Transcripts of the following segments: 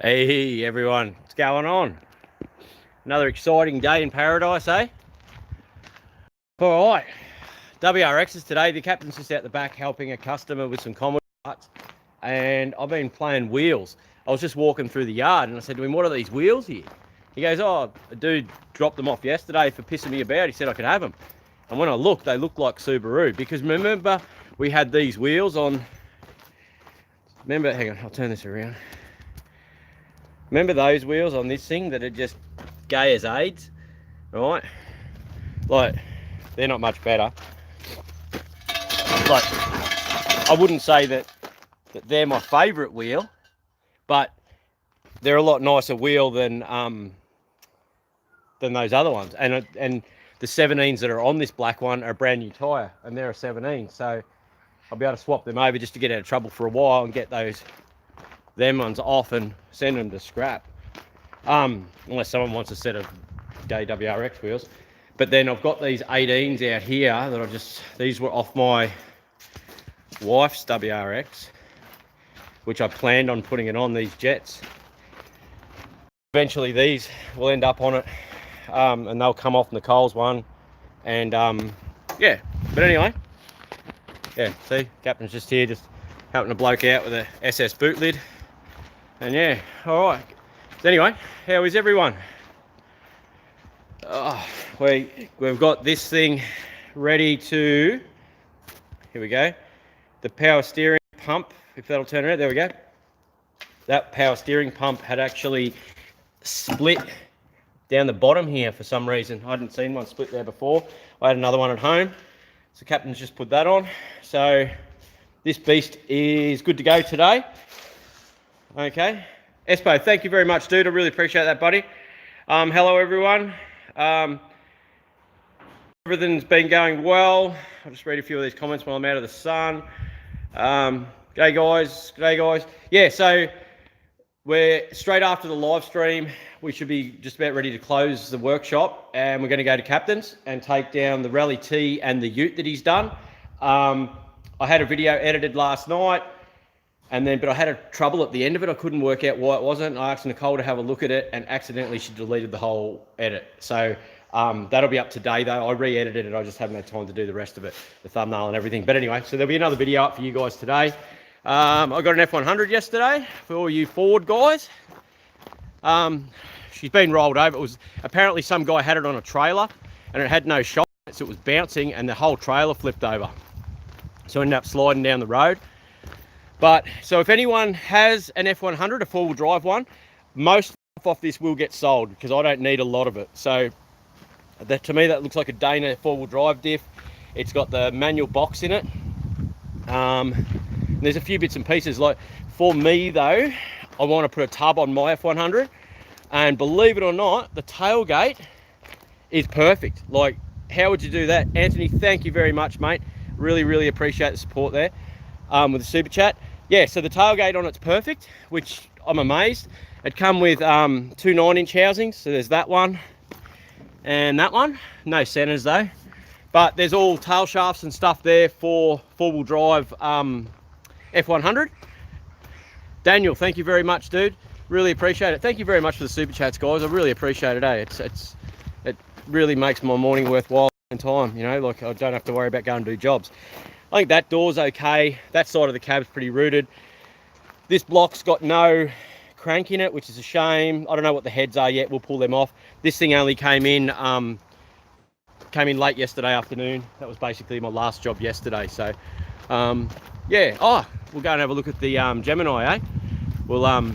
Hey everyone, what's going on? Another exciting day in paradise, eh? All right, WRXs today. The captain's just out the back helping a customer with some common parts, and I've been playing wheels. I was just walking through the yard and I said to him, "What are these wheels here?" He goes, "Oh, a dude dropped them off yesterday for pissing me about. He said I could have them." And when I looked, they looked like Subaru, because remember we had these wheels on. Remember, hang on, I'll turn this around. Remember those wheels on this thing that are just gay as AIDS, right? Like, they're not much better. Like, I wouldn't say that they're my favourite wheel, but they're a lot nicer wheel than those other ones. And the 17s that are on this black one are a brand new tyre, and they're a 17, so I'll be able to swap them over just to get out of trouble for a while and get them ones off and send them to scrap, unless someone wants a set of gay WRX wheels. But then I've got these 18s out here that these were off my wife's WRX, which I planned on putting it on, these jets. Eventually these will end up on it, and they'll come off Nicole's one, and yeah. But anyway, yeah, see, captain's just here, just helping a bloke out with a SS boot lid. And yeah, all right. So anyway, how is everyone? Oh, we've got this thing ready to, here we go, the power steering pump, if that'll turn around, there we go. That power steering pump had actually split down the bottom here for some reason. I hadn't seen one split there before. I had another one at home, so captain's just put that on. So this beast is good to go today. Okay, Espo, thank you very much, dude. I really appreciate that, buddy. Hello, everyone. Everything's been going well. I'll just read a few of these comments while I'm out of the sun. G'day, guys. G'day, guys. Yeah, so we're straight after the live stream. We should be just about ready to close the workshop, and we're going to go to Captain's and take down the Rally T and the ute that he's done. I had a video edited last night, but I had a trouble at the end of it. I couldn't work out why it wasn't. I asked Nicole to have a look at it, and accidentally she deleted the whole edit. So that'll be up today though. I re-edited it. I just haven't had time to do the rest of it, the thumbnail and everything. But anyway, so there'll be another video up for you guys today. I got an F100 yesterday for all you Ford guys. She's been rolled over. It was apparently some guy had it on a trailer and it had no shock, so it was bouncing and the whole trailer flipped over. So I ended up sliding down the road. But so if anyone has an F100, a four-wheel drive one, most off this will get sold because I don't need a lot of it. So to me, that looks like a Dana four-wheel drive diff. It's got the manual box in it. There's a few bits and pieces. Like for me though, I want to put a tub on my F100, and believe it or not, the tailgate is perfect. Like, how would you do that? Anthony, thank you very much, mate. Really, really appreciate the support there with the super chat. Yeah, so the tailgate on it's perfect, which I'm amazed. It come with two 9-inch housings, so there's that one and that one. No centers though, but there's all tail shafts and stuff there for four-wheel drive F100. Daniel, thank you very much, dude. Really appreciate it. Thank you very much for the super chats, guys. I really appreciate it. It really makes my morning worthwhile in time. You know, like I don't have to worry about going to do jobs. I think that door's okay. That side of the cab's pretty rooted. This block's got no crank in it, which is a shame. I don't know what the heads are yet. We'll pull them off. This thing only came in late yesterday afternoon. That was basically my last job yesterday. So, yeah. Oh, we'll go and have a look at the Gemini, eh? Well,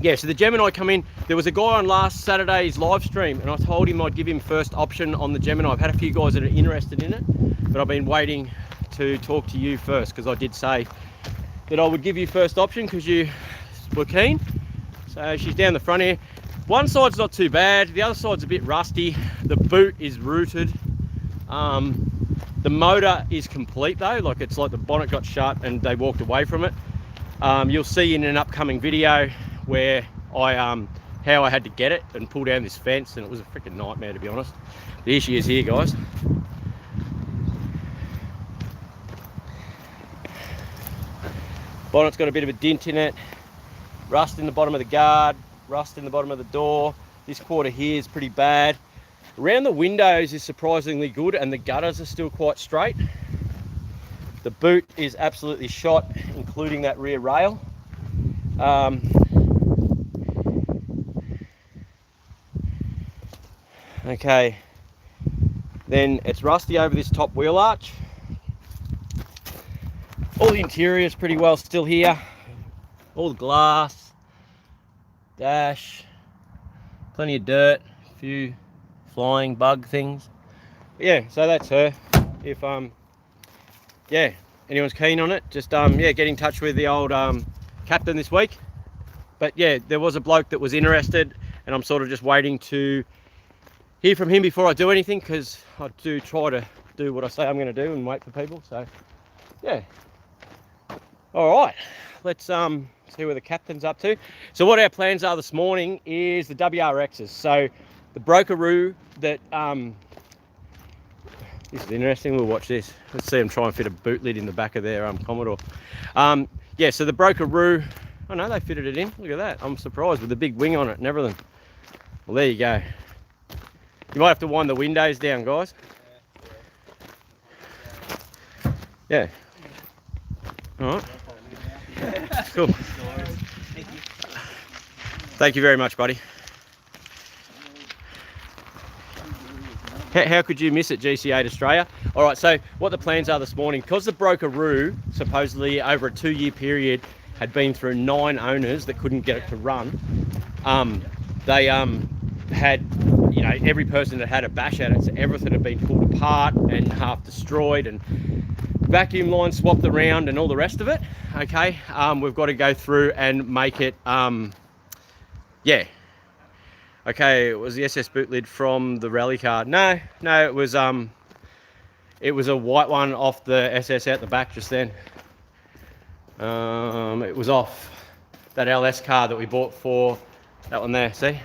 yeah, so the Gemini come in. There was a guy on last Saturday's live stream, and I told him I'd give him first option on the Gemini. I've had a few guys that are interested in it, but I've been waiting to talk to you first, because I did say that I would give you first option because you were keen. So she's down the front here. One side's not too bad, the other side's a bit rusty. The boot is rooted. The motor is complete though, like it's like the bonnet got shut and they walked away from it. You'll see in an upcoming video where how I had to get it and pull down this fence, and it was a freaking nightmare, to be honest. But here she is here, guys. Bonnet's got a bit of a dent in it. rust in the bottom of the guard, rust in the bottom of the door. This quarter here is pretty bad. Around the windows is surprisingly good, and the gutters are still quite straight. The boot is absolutely shot, including that rear rail. Okay, then it's rusty over this top wheel arch. All the interior is pretty well still here. All the glass, dash, plenty of dirt, a few flying bug things. But yeah, so that's her. If yeah, anyone's keen on it, just yeah, get in touch with the old captain this week. But yeah, there was a bloke that was interested, and I'm sort of just waiting to hear from him before I do anything, because I do try to do what I say I'm going to do and wait for people. So yeah, all right, let's see where the captain's up to. So what our plans are this morning is the WRXs. So the brokearoo that this is interesting. We'll watch this. Let's see them try and fit a boot lid in the back of their Commodore. Yeah, so the brokearoo, oh no, they fitted it in. Look at that. I'm surprised with the big wing on it and everything. Well, there you go. You might have to wind the windows down, guys. Yeah. All right. Cool. Thank you very much, buddy. How could you miss it, GC8 Australia? All right, so what the plans are this morning, because the brokearoo supposedly over a 2-year period had been through 9 owners that couldn't get it to run, they had, you know, every person that had a bash at it, so everything had been pulled apart and half destroyed and vacuum lines swapped around and all the rest of it. Okay, we've got to go through and make it, yeah. Okay, it was the SS boot lid from the rally car. No, it was a white one off the SS out the back just then. It was off that LS car that we bought for that one there, see?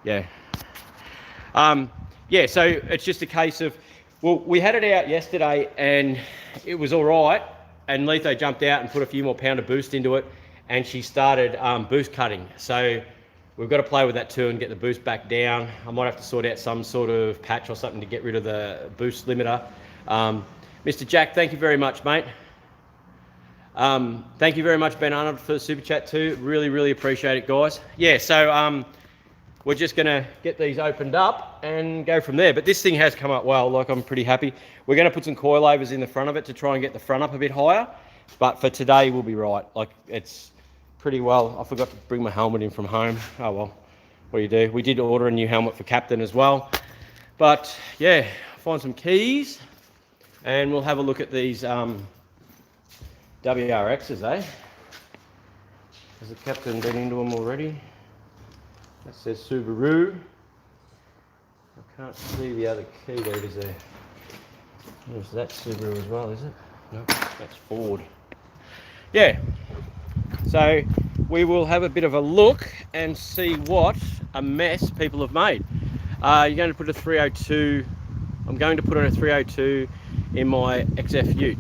Yeah. Yeah, so it's just a case of, well, we had it out yesterday and it was all right, and Letho jumped out and put a few more pound of boost into it, and she started boost cutting. So we've got to play with that too and get the boost back down. I might have to sort out some sort of patch or something to get rid of the boost limiter. Mr. Jack, thank you very much, mate. Thank you very much, Ben Arnold, for the super chat too. Really appreciate it, guys. Yeah, so we're just gonna get these opened up and go from there. But this thing has come up well, like I'm pretty happy. We're gonna put some coilovers in the front of it to try and get the front up a bit higher. But for today, we'll be right. Like, it's pretty well. I forgot to bring my helmet in from home. Oh well, what do you do? We did order a new helmet for Captain as well. But yeah, find some keys and we'll have a look at these WRXs, eh? Has the Captain been into them already? That says Subaru. I can't see the other key there, is there? There's that Subaru as well, is it? No, that's Ford. Yeah, so we will have a bit of a look and see what a mess people have made. You're going to put a 302, I'm going to put on a 302 in my XF Ute.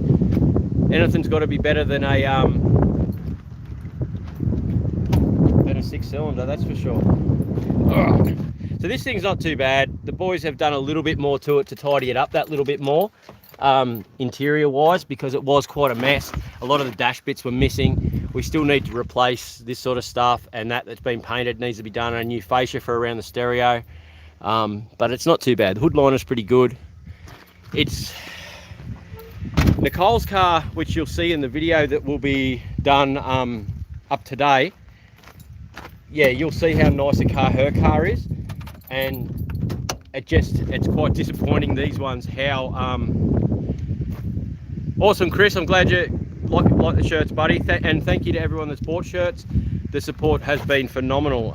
Anything's got to be better than a 6-cylinder, that's for sure. Ugh. So this thing's not too bad. The boys have done a little bit more to it to tidy it up that little bit more, interior wise, because it was quite a mess. A lot of the dash bits were missing. We still need to replace this sort of stuff, and that's been painted needs to be done, a new fascia for around the stereo. But it's not too bad. The hood liner's pretty good. It's Nicole's car, which you'll see in the video that will be done up today. Yeah, you'll see how nice a car her car is, and it's quite disappointing, these ones, how awesome. Chris, I'm glad you like the shirts, buddy, and thank you to everyone that's bought shirts. The support has been phenomenal.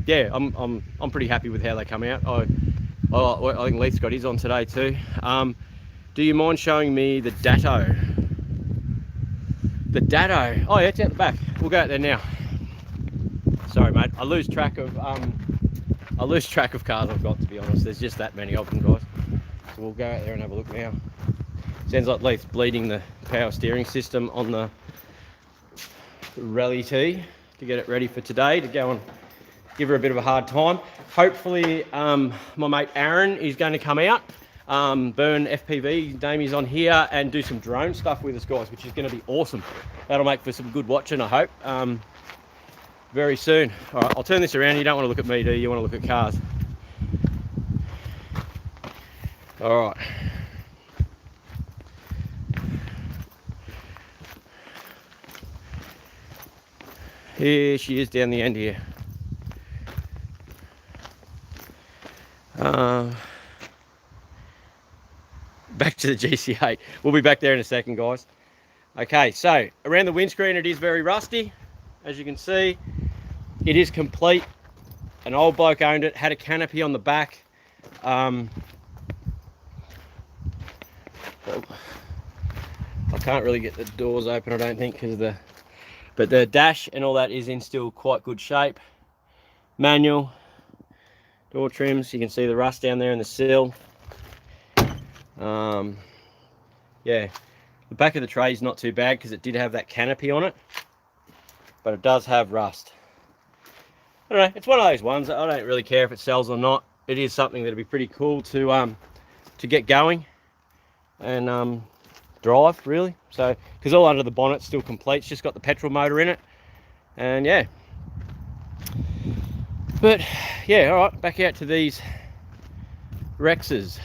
Yeah, I'm pretty happy with how they come out. I think Leith's got his on today too. Do you mind showing me the Datto? The Datto. Oh yeah, it's out the back. We'll go out there now. Sorry, mate. I lose track of cars I've got, to be honest. There's just that many of them, guys. So we'll go out there and have a look now. Sounds like Leith's bleeding the power steering system on the Rally T. to get it ready for today, to go and give her a bit of a hard time. Hopefully, my mate Aaron is going to come out, burn FPV, Damie's on here, and do some drone stuff with us, guys, which is going to be awesome. That'll make for some good watching, I hope, very soon. All right, I'll turn this around. You don't want to look at me, do you? You want to look at cars. All right. Here she is down the end here. Back to the GC8. We'll be back there in a second, guys. Okay, so around the windscreen it is very rusty. As you can see, it is complete. An old bloke owned it, had a canopy on the back. Well, I can't really get the doors open, I don't think, because of the... But the dash and all that is in still quite good shape. Manual. Door trims, you can see the rust down there in the sill. Yeah, the back of the tray is not too bad because it did have that canopy on it, but it does have rust. I don't know, it's one of those ones that I don't really care if it sells or not. It is something that'd be pretty cool to get going and drive, really. So, because all under the bonnet's still complete, it's just got the petrol motor in it, and yeah. But yeah, all right, back out to these Rexes.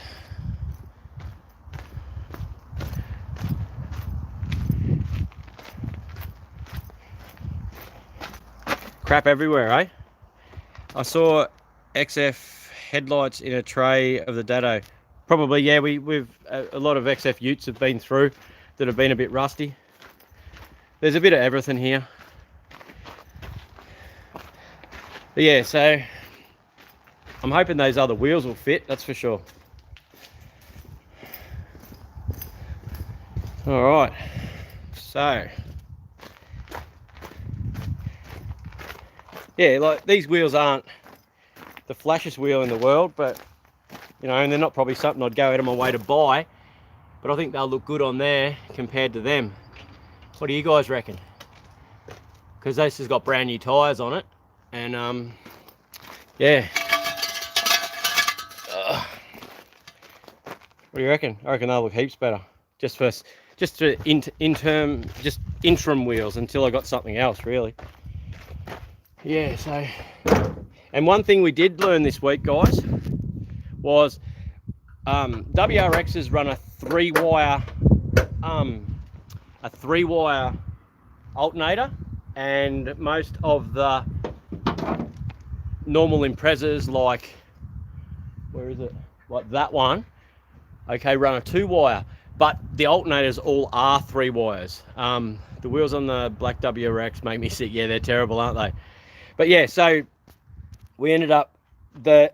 Crap everywhere, eh? I saw XF headlights in a tray of the Dado. Probably, yeah, we've a lot of XF utes have been through that have been a bit rusty. There's a bit of everything here. But yeah, so I'm hoping those other wheels will fit, that's for sure. All right, so yeah, like these wheels aren't the flashiest wheel in the world, but you know, and they're not probably something I'd go out of my way to buy, but I think they'll look good on there compared to them. What do you guys reckon? Because this has got brand new tyres on it, and yeah. What do you reckon? I reckon they'll look heaps better. Just interim wheels until I got something else, really. Yeah, so, and one thing we did learn this week, guys, was WRXs run a three-wire alternator, and most of the normal Imprezas, like, where is it? Like that one, okay, run a 2-wire, but the alternators all are 3 wires. The wheels on the black WRX make me sick. Yeah, they're terrible, aren't they? But yeah, so we ended up,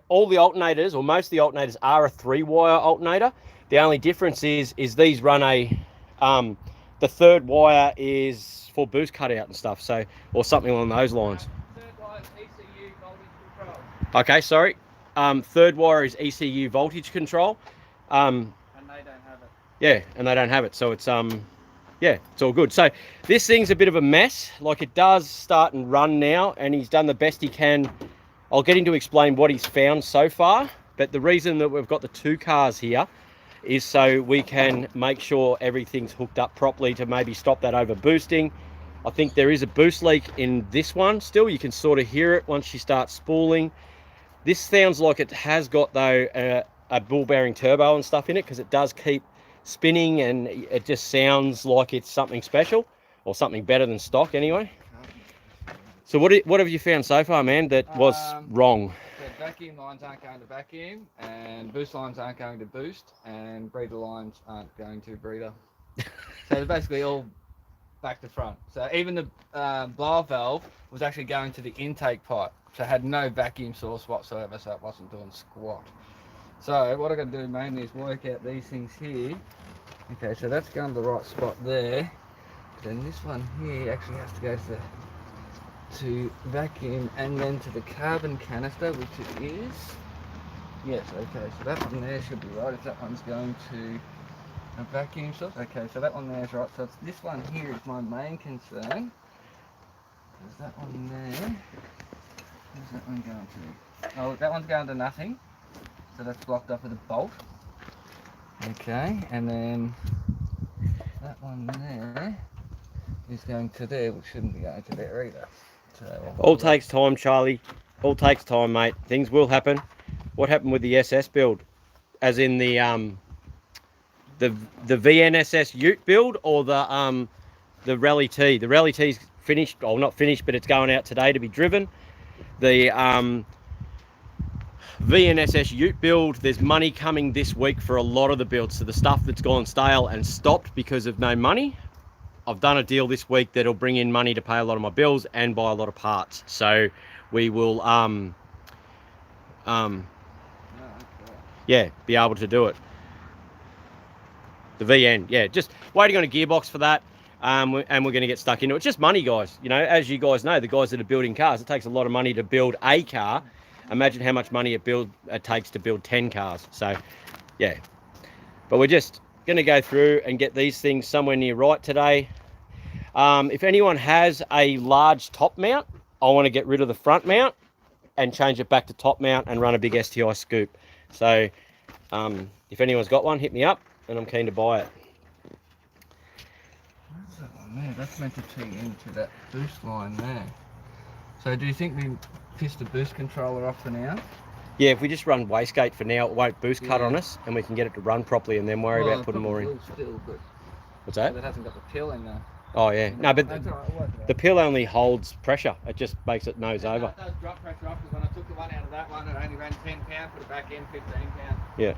all the alternators, or most of the alternators, are a 3-wire alternator. The only difference is these run a, the 3rd wire is for boost cutout and stuff, so, or something along those lines. 3rd wire is ECU voltage control. Okay, sorry. 3rd wire is ECU voltage control. And they don't have it. Yeah, and they don't have it, so it's yeah, it's all good. So this thing's a bit of a mess. Like, it does start and run now, and he's done the best he can. I'll get him to explain what he's found so far, but the reason that we've got the 2 cars here is so we can make sure everything's hooked up properly to maybe stop that over boosting. I think there is a boost leak in this one still. You can sort of hear it once you start spooling. This sounds like it has got, though, a ball bearing turbo and stuff in it, because it does keep spinning, and it just sounds like it's something special, or something better than stock anyway. So what have you found so far, man, that was wrong? The vacuum lines aren't going to vacuum, and boost lines aren't going to boost, and breather lines aren't going to breather. So they're basically all back to front. So even the blower valve was actually going to the intake pipe, so it had no vacuum source whatsoever, so it wasn't doing squat. So what I'm going to do mainly is work out these things here. Okay, so that's going to the right spot there. Then this one here actually has to go to vacuum, and then to the carbon canister, which it is. Yes, okay, so that one there should be right if that one's going to a vacuum source. Okay, so that one there is right. So it's this one here is my main concern. There's that one there. Where's that one going to? Oh, that one's going to nothing. So that's blocked off with a bolt. Okay, and then that one there is going to there, which shouldn't be going to there either. So All takes time, Charlie. All takes time, mate. Things will happen. What happened with the SS build? As in the VNSS Ute build, or the Rally T? The Rally T's finished, well, not finished, but it's going out today to be driven. The VNSS Ute build, there's money coming this week for a lot of the builds. So the stuff that's gone stale and stopped because of no money, I've done a deal this week that'll bring in money to pay a lot of my bills and buy a lot of parts. So we will yeah, be able to do it. The VN, yeah, just waiting on a gearbox for that. And we're going to get stuck into it. It's just money, guys. You know, as you guys know, the guys that are building cars, it takes a lot of money to build a car. Imagine how much money it takes to build 10 cars. So, yeah. But we're just going to go through and get these things somewhere near right today. If anyone has a large top mount, I want to get rid of the front mount and change it back to top mount and run a big STI scoop. So, if anyone's got one, hit me up and I'm keen to buy it. Where's that one there? That's meant to tee into that boost line there. So do you think we piss the boost controller off for now? Yeah, if we just run wastegate for now, it won't boost cut on us, and we can get it to run properly and then worry about putting more in. Still, but what's that? It hasn't got the pill in there. Oh yeah, no, but right, the pill only holds pressure. It just makes it nose over. It does drop pressure off, because when I took the one out of that one, it only ran 10 pounds, put it back in 15 pounds. Yeah.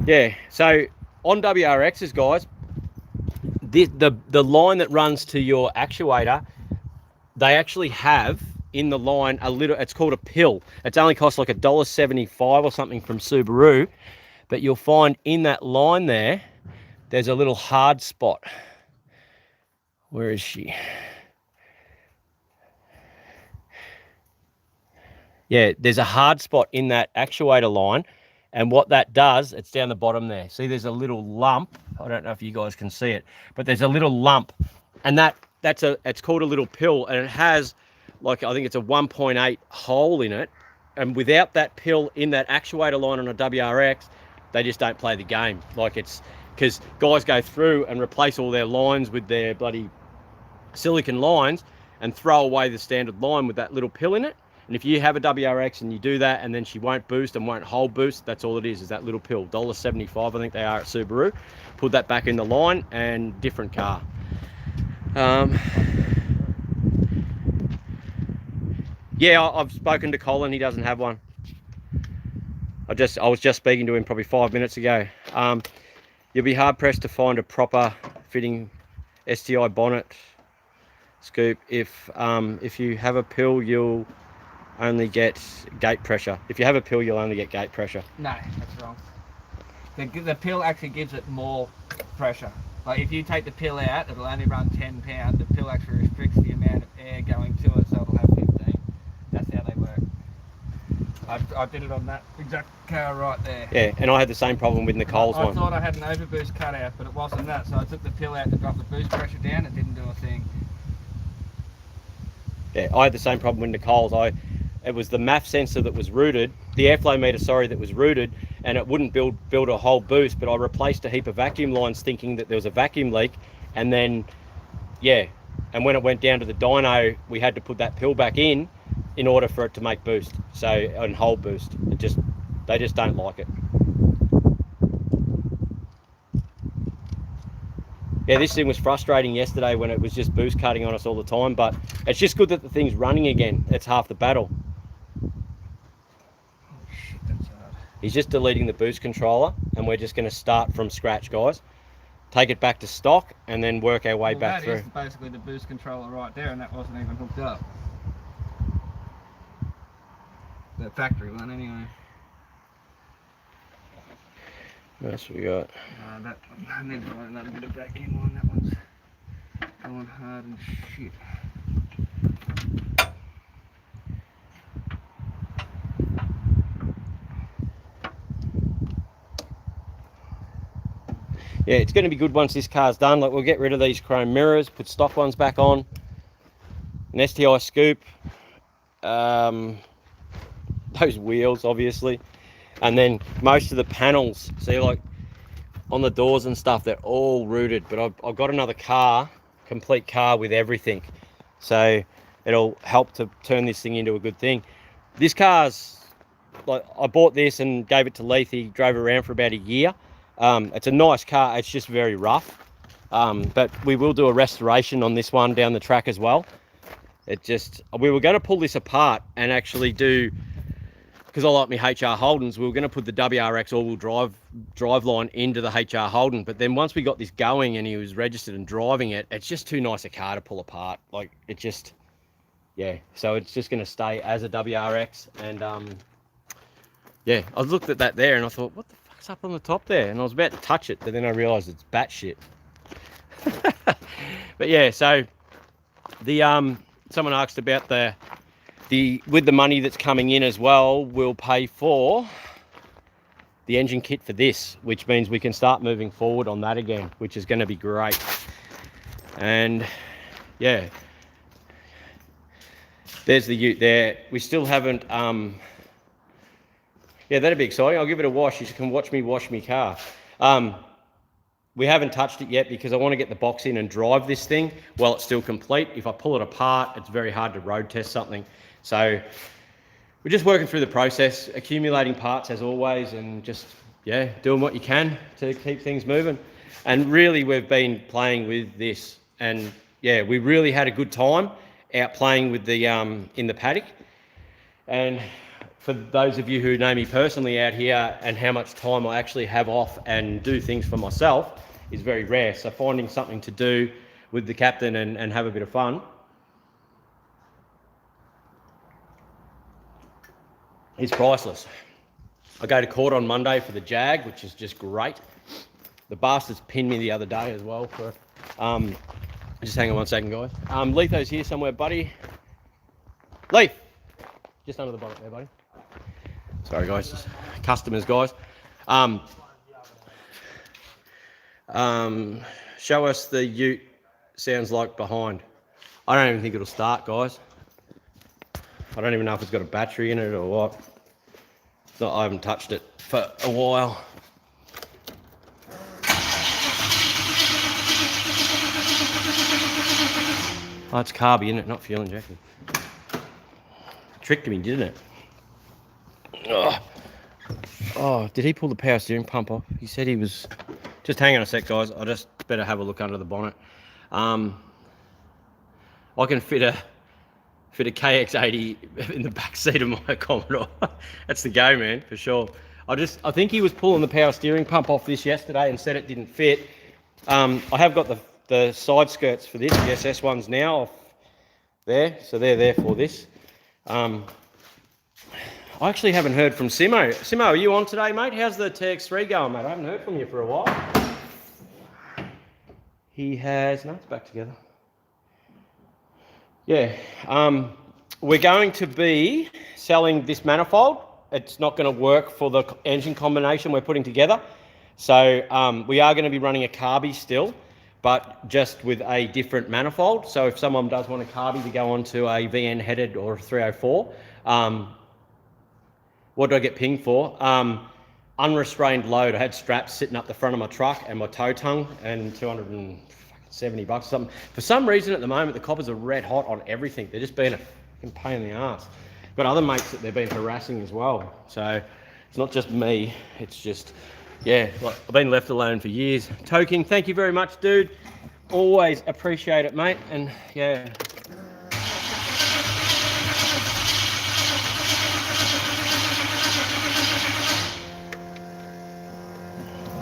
Yeah, so on WRXs, guys, the line that runs to your actuator, they actually have in the line a little, it's called a pill. It's only costs like $1.75 or something from Subaru, but you'll find in that line there's a little hard spot. Where is she? Yeah, there's a hard spot in that actuator line, and what that does, it's down the bottom there. See, there's a little lump. I don't know if you guys can see it, but there's a little lump, and it's called a little pill, and it has, like, I think it's a 1.8 hole in it, and without that pill in that actuator line on a WRX, they just don't play the game. Like, it's because guys go through and replace all their lines with their bloody silicon lines and throw away the standard line with that little pill in it. And if you have a WRX and you do that, and then she won't boost and won't hold boost, that's all it is that little pill. $1.75, I think they are at Subaru. Put that back in the line and different car. Yeah, I've spoken to Colin. He doesn't have one. I was just speaking to him probably 5 minutes ago. You'll be hard pressed to find a proper fitting STI bonnet scoop. If you have a pill, you'll only get gate pressure. If you have a pill, you'll only get gate pressure. No, that's wrong. The pill actually gives it more pressure. Like, if you take the pill out, it'll only run 10 pounds. The pill actually restricts the amount of air going to it, so it'll have 15. That's how they work. I did it on that exact car right there. Yeah, and I had the same problem with Nicole's one. I thought I had an overboost cut out, but it wasn't that. So I took the pill out to drop the boost pressure down. It didn't do a thing. Yeah, I had the same problem with Nicole's. It was the MAF sensor that was rooted, the airflow meter, sorry, that was rooted, and it wouldn't build a whole boost, but I replaced a heap of vacuum lines thinking that there was a vacuum leak, and then, yeah, and when it went down to the dyno, we had to put that pill back in order for it to make boost, so, and hold boost. They just don't like it. Yeah, this thing was frustrating yesterday when it was just boost cutting on us all the time, but it's just good that the thing's running again. It's half the battle. He's just deleting the boost controller, and we're just going to start from scratch, guys. Take it back to stock and then work our way back through. That is basically the boost controller right there, and that wasn't even hooked up. The factory one, anyway. What else we got? That one, I need to find another bit of back end one. That one's going hard and shit. Yeah, it's going to be good once this car's done. Like, we'll get rid of these chrome mirrors, put stock ones back on, an STI scoop, those wheels obviously, and then most of the panels, see, like on the doors and stuff, they're all rooted, but I've got another car, complete car with everything, so it'll help to turn this thing into a good thing. This car's, like, I bought this and gave it to Leith. He drove around for about a year. It's a nice car, it's just very rough, but we will do a restoration on this one down the track as well. We were going to pull this apart and actually do, because I like my HR Holdens, we were going to put the WRX all-wheel drive line into the HR Holden, but then once we got this going and he was registered and driving it, it's just too nice a car to pull apart. Like, it just, yeah, so it's just going to stay as a WRX. And yeah, I looked at that there and I thought, what the fuck's up on the top there? And I was about to touch it, but then I realised it's batshit. But yeah, so the someone asked about the with the money that's coming in as well, we'll pay for the engine kit for this, which means we can start moving forward on that again, which is going to be great. And yeah, there's the ute there. We still haven't yeah, that'd be exciting. I'll give it a wash. You can watch me wash my car. We haven't touched it yet because I want to get the box in and drive this thing while it's still complete. If I pull it apart, it's very hard to road test something. So we're just working through the process, accumulating parts as always, and just, yeah, doing what you can to keep things moving. And really, we've been playing with this, and yeah, we really had a good time out playing with the in the paddock. And for those of you who know me personally out here and how much time I actually have off and do things for myself is very rare. So finding something to do with the captain and have a bit of fun is priceless. I go to court on Monday for the Jag, which is just great. The bastards pinned me the other day as well for, just hang on one second, guys. Letho's here somewhere, buddy. Leith, just under the bonnet there, buddy. Sorry guys, just customers, guys. Show us the ute sounds like behind. I don't even think it'll start, guys. I don't even know if it's got a battery in it or what. So I haven't touched it for a while. Oh, it's carby, isn't it? Not fuel injected. Tricked me, didn't it? Oh, did he pull the power steering pump off? He said he was... Just hang on a sec, guys. I just better have a look under the bonnet. I can fit a KX80 in the back seat of my Commodore. That's the go, man, for sure. I think he was pulling the power steering pump off this yesterday and said it didn't fit. I have got the side skirts for this, the SS ones now off there, so they're there for this. I actually haven't heard from Simo. Simo, are you on today, mate? How's the TX3 going, mate? I haven't heard from you for a while. He has... No, it's back together. Yeah. We're going to be selling this manifold. It's not going to work for the engine combination we're putting together. So we are going to be running a carby still, but just with a different manifold. So if someone does want a carby to go onto a VN headed or a 304, what do I get pinged for? Unrestrained load. I had straps sitting up the front of my truck and my tow tongue and $270 or something. For some reason at the moment, the coppers are red hot on everything. They're just being a fucking pain in the ass. Got other mates that they've been harassing as well. So it's not just me, it's just, yeah, like I've been left alone for years. Tow King, thank you very much, dude. Always appreciate it, mate. And yeah.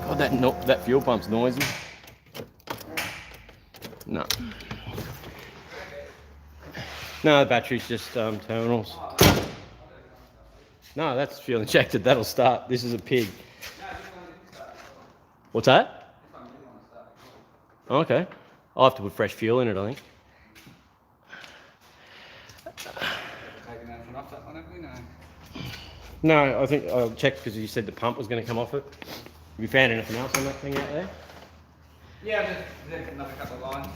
God, that fuel pump's noisy. No. No, the battery's just terminals. No, that's fuel injected. That'll start. This is a pig. What's that? Oh, okay. I'll have to put fresh fuel in it, I think. No, I think I'll check because you said the pump was going to come off it. Have you found anything else on that thing out there? Yeah, just another couple of lines.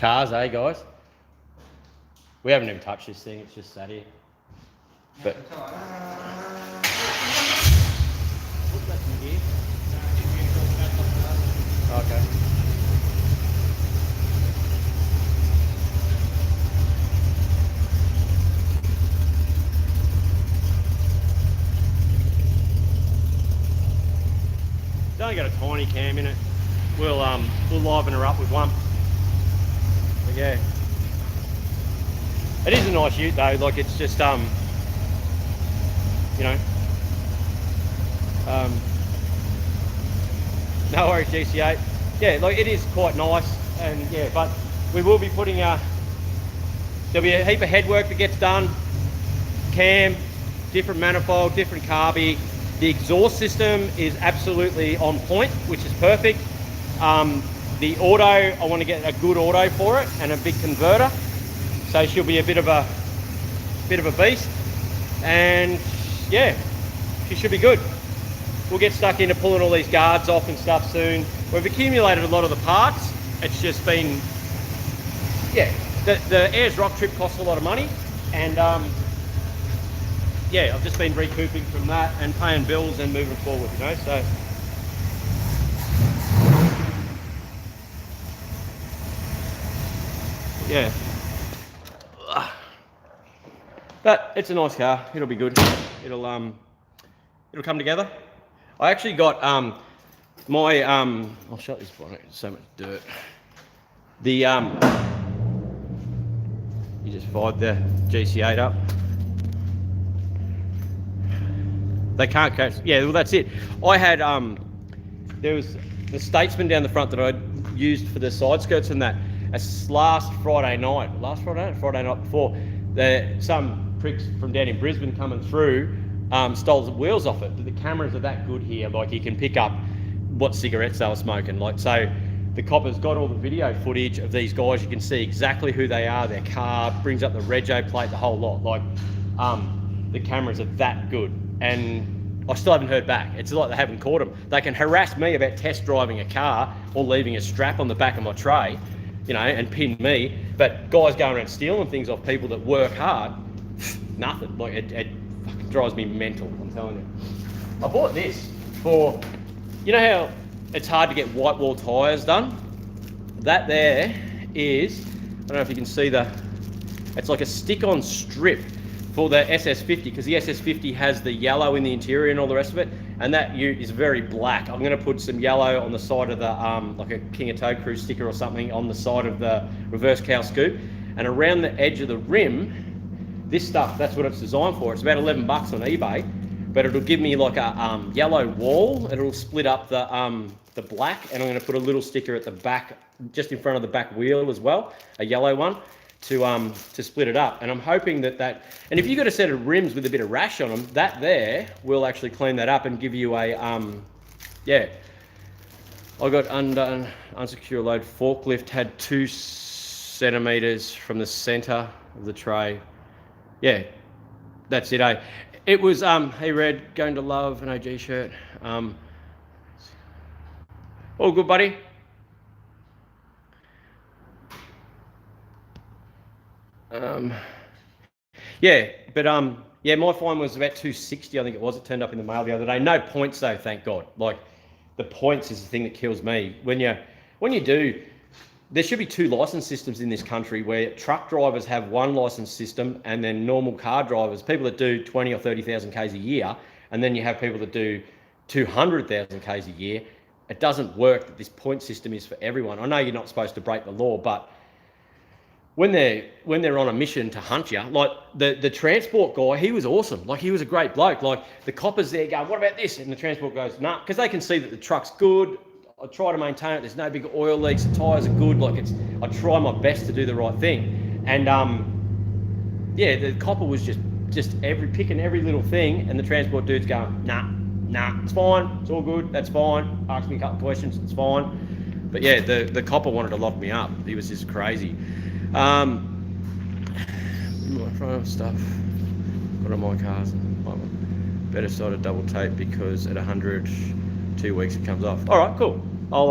Cars, eh, guys? We haven't even touched this thing. It's just sat here. But what's that in here? Okay. It's only got a tiny cam in it. We'll liven her up with one. But yeah, it is a nice ute though. Like it's just you know, no worries, GC8. Yeah, like it is quite nice, and yeah, but we will be putting there'll be a heap of head work that gets done. Cam, different manifold, different carby. The exhaust system is absolutely on point, which is perfect. The auto, I want to get a good auto for it and a big converter. So she'll be a bit of a beast. And yeah, she should be good. We'll get stuck into pulling all these guards off and stuff soon. We've accumulated a lot of the parts. It's just been, yeah, the Ayers Rock trip costs a lot of money. And yeah, I've just been recouping from that and paying bills and moving forward, you know, so. Yeah. But it's a nice car. It'll be good. It'll come together. I actually got my I'll shut this bonnet. There's so much dirt. The you just fired the GC8 up. They can't catch. Yeah, well that's it. I had there was the Statesman down the front that I used for the side skirts and that. Last Friday night before, some pricks from down in Brisbane coming through stole the wheels off it. The cameras are that good here, like you can pick up what cigarettes they were smoking. Like, so the copper's got all the video footage of these guys. You can see exactly who they are, their car, brings up the rego plate, the whole lot. Like, the cameras are that good. And I still haven't heard back. It's like they haven't caught them. They can harass me about test driving a car or leaving a strap on the back of my tray, you know, and pin me. But guys going around stealing things off people that work hard, nothing. Like, it fucking drives me mental, I'm telling you. I bought this for, you know how it's hard to get white wall tyres done? That there is, I don't know if you can see it's like a stick-on strip for the SS50, because the SS50 has the yellow in the interior and all the rest of it, and that ute is very black. I'm going to put some yellow on the side of the, like a Kingatow crew sticker or something on the side of the reverse cow scoop, and around the edge of the rim, this stuff, that's what it's designed for. It's about 11 bucks on eBay, but it'll give me like a yellow wall. It'll split up the black, and I'm going to put a little sticker at the back, just in front of the back wheel as well, a yellow one, to split it up. And I'm hoping that and if you've got a set of rims with a bit of rash on them, that there will actually clean that up and give you a, yeah. I got unsecure load forklift, had 2 centimeters from the center of the tray. Yeah, that's it, eh? It was, hey Red, going to love an OG shirt. All good, buddy. Yeah, but yeah, my fine was about 260, I think it was. It turned up in the mail the other day. No points though, thank God. Like, the points is the thing that kills me. When you do, there should be 2 license systems in this country, where truck drivers have 1 license system, and then normal car drivers, people that do 20 or 30,000 Ks a year, and then you have people that do 200,000 Ks a year. It doesn't work that this point system is for everyone. I know you're not supposed to break the law, but when they're on a mission to hunt you, like the transport guy, he was awesome. Like, he was a great bloke. Like, the coppers there going, what about this? And the transport goes, nah, because they can see that the truck's good. I try to maintain it. There's no big oil leaks. The tyres are good. Like, I try my best to do the right thing. And yeah, the copper was just picking every little thing, and the transport dude's going, nah, it's fine. It's all good. That's fine. Ask me a couple of questions. It's fine. But yeah, the copper wanted to lock me up. He was just crazy. My front stuff got on my cars. Better side of double tape, because at 100, 2 weeks it comes off. All right, cool. I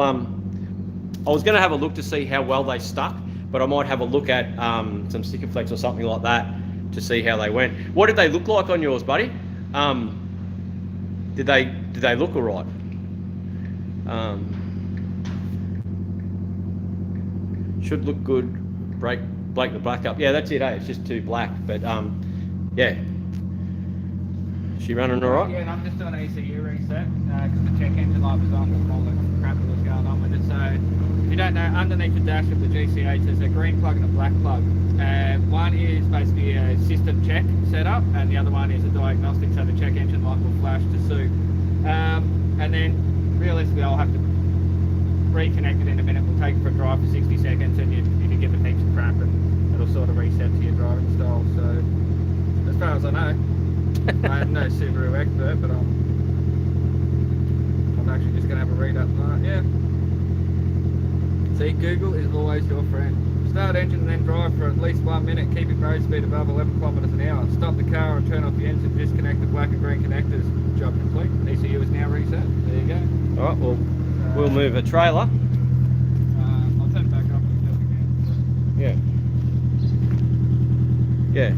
was going to have a look to see how well they stuck, but I might have a look at some sticker flex or something like that to see how they went. What did they look like on yours, buddy? Did they look all right? Should look good. Break the black up. Yeah, that's it. It's just too black, but yeah. She running all right? Yeah, and I'm just doing an ECU reset because the check engine light was on with all the crap that was going on with it. So if you don't know, underneath the dash of the GCH there's a green plug and a black plug. One is basically a system check setup, and the other one is a diagnostic, so the check engine light will flash to suit. And then realistically I'll have to reconnect it in a minute. We'll take it for a drive for 60 seconds and you can give it heaps of crap and it'll sort of reset to your driving style. So as far as I know, I'm no Subaru expert, but I'm actually just going to have a read up tonight. Yeah. See, Google is always your friend. Start engine and then drive for at least 1 minute, keeping road speed above 11 kilometers an hour. Stop the car and turn off the engine, disconnect the black and green connectors. Job complete. ECU is now reset. There you go. Alright, well, we'll move a trailer. I'll turn it back up and do it again. Yeah.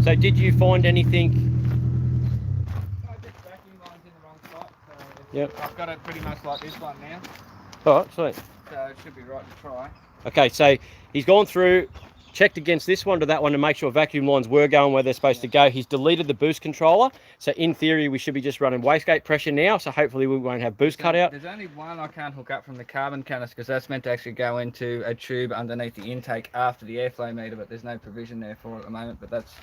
So did you find anything? I did vacuum lines in the wrong spot. So yep. I've got it pretty much like this one now. Alright, sweet. So it should be right to try. Okay, so he's gone through, checked against this one to that one to make sure vacuum lines were going where they're supposed to go. He's deleted the boost controller. So in theory, we should be just running wastegate pressure now. So hopefully we won't have boost cut out. There's only one I can't hook up from the carbon canister because that's meant to actually go into a tube underneath the intake after the airflow meter, but there's no provision there for it at the moment, but that's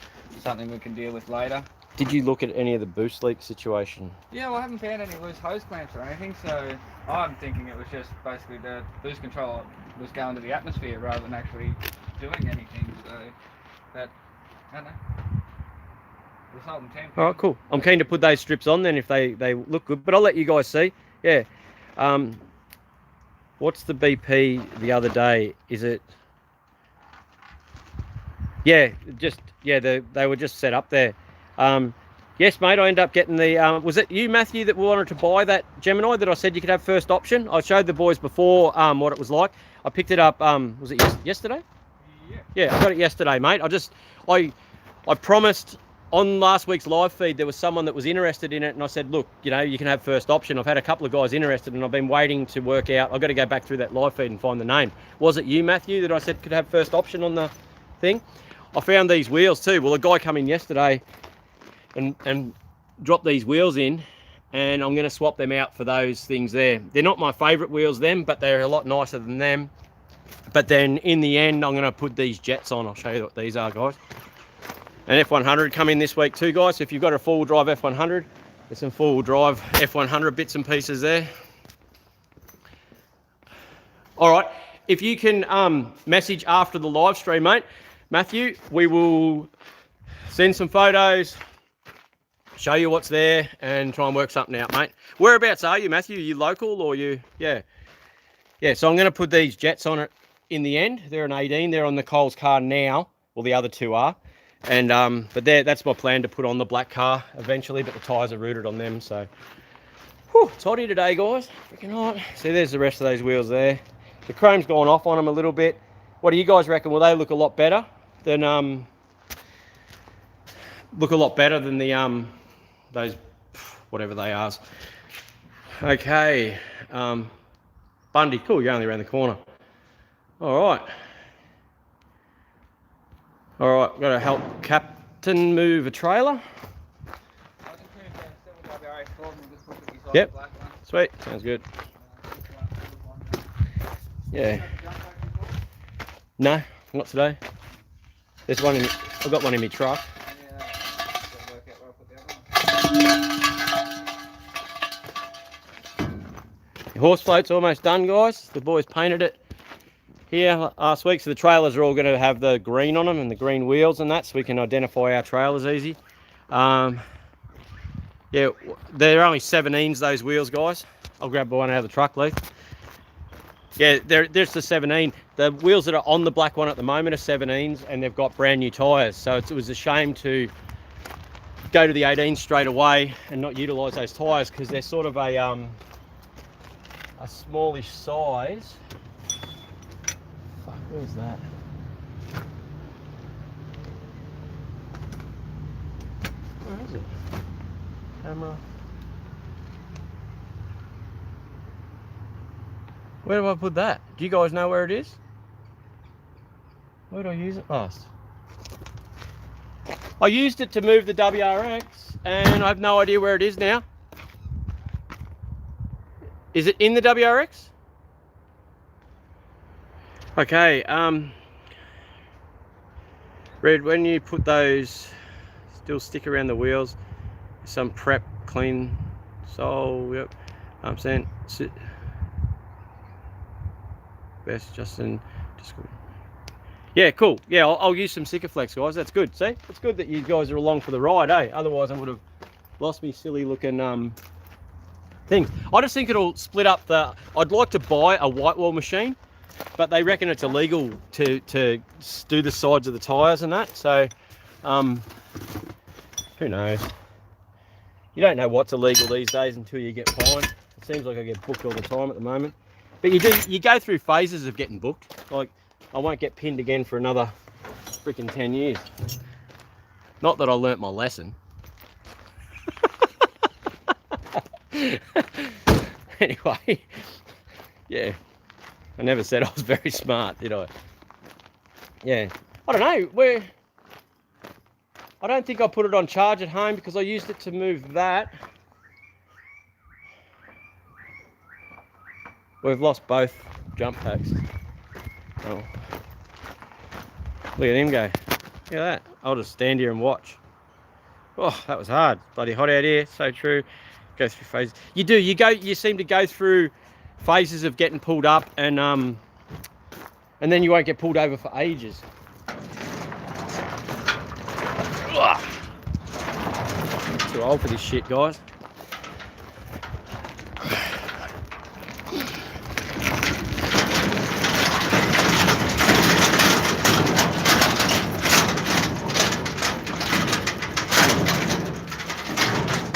something we can deal with later. Did you look at any of the boost leak situation? Yeah, well, I haven't found any loose hose clamps or anything, so I'm thinking it was just basically the boost controller was going to the atmosphere rather than actually doing anything, so that, I don't know. Resultant temp. All right, cool. I'm keen to put those strips on then if they look good, but I'll let you guys see. Yeah. What's the BP the other day? Is it? Yeah, they were just set up there. Yes, mate, I ended up getting the, was it you, Matthew, that wanted to buy that Gemini that I said you could have first option? I showed the boys before what it was like. I picked it up, was it yesterday? Yeah, I got it yesterday, mate. I promised on last week's live feed, there was someone that was interested in it, and I said, look, you know, you can have first option. I've had a couple of guys interested, and I've been waiting to work out. I've got to go back through that live feed and find the name. Was it you, Matthew, that I said could have first option on the thing? I found these wheels too. Well, a guy come in yesterday and drop these wheels in, and I'm going to swap them out for those things there. They're not my favourite wheels, them, but they're a lot nicer than them. But then in the end, I'm going to put these jets on. I'll show you what these are, guys. An F100 come in this week too, guys. So if you've got a four-wheel drive F100, there's some four-wheel drive F100 bits and pieces there. All right, if you can message after the live stream, mate, Matthew, we will send some photos, show you what's there, and try and work something out, mate. Whereabouts are you, Matthew? Are you local or you? Yeah. So I'm going to put these jets on it in the end. They're an 18. They're on the Coles car now. Well, the other two are. And but that's my plan, to put on the black car eventually. But the tyres are rooted on them. So, whew, it's hotty today, guys. Freaking hot. See, there's the rest of those wheels there. The chrome's gone off on them a little bit. What do you guys reckon? Will they look a lot better than the those whatever they are? Okay, Bundy, cool. You're only around the corner. All right, got to help Captain move a trailer. Yep, sweet, sounds good. Yeah. No, not today. There's one in. I've got one in my truck. The horse float's almost done, guys. The boys painted it here last week, so the trailers are all going to have the green on them and the green wheels and that, so we can identify our trailers easy. Yeah, they're only 17s, those wheels, guys. I'll grab one out of the truck, Lee. Yeah, there's the 17. The wheels that are on the black one at the moment are 17s, and they've got brand new tyres. So it was a shame to go to the 18s straight away and not utilise those tyres, because they're sort of a smallish size. Fuck, Where's that? Where is it? Camera. Where do I put that? Do you guys know where it is? Where do I use it? Oh, I used it to move the WRX and I have no idea where it is now. Is it in the WRX? Okay, Red, when you put those, still stick around the wheels, some prep, clean sole, yep, I'm saying, best, Justin, just good. Yeah, cool. Yeah, I'll use some Sikaflex, guys. That's good. See, it's good that you guys are along for the ride, eh? Otherwise, I would have lost me silly looking things. I just think it'll split up the. I'd like to buy a white wall machine, but they reckon it's illegal to do the sides of the tyres and that. So, who knows? You don't know what's illegal these days until you get fined. It seems like I get booked all the time at the moment. But you go through phases of getting booked. Like, I won't get pinned again for another freaking 10 years. Not that I learnt my lesson. Anyway, yeah. I never said I was very smart, did I? Yeah. I don't know. I don't think I put it on charge at home because I used it to move that. We've lost both jump packs. Oh. Look at him go. Look at that. I'll just stand here and watch. Oh, that was hard. Bloody hot out here. So true. Go through phases. You seem to go through phases of getting pulled up and then you won't get pulled over for ages. Ugh. I'm too old for this shit, guys.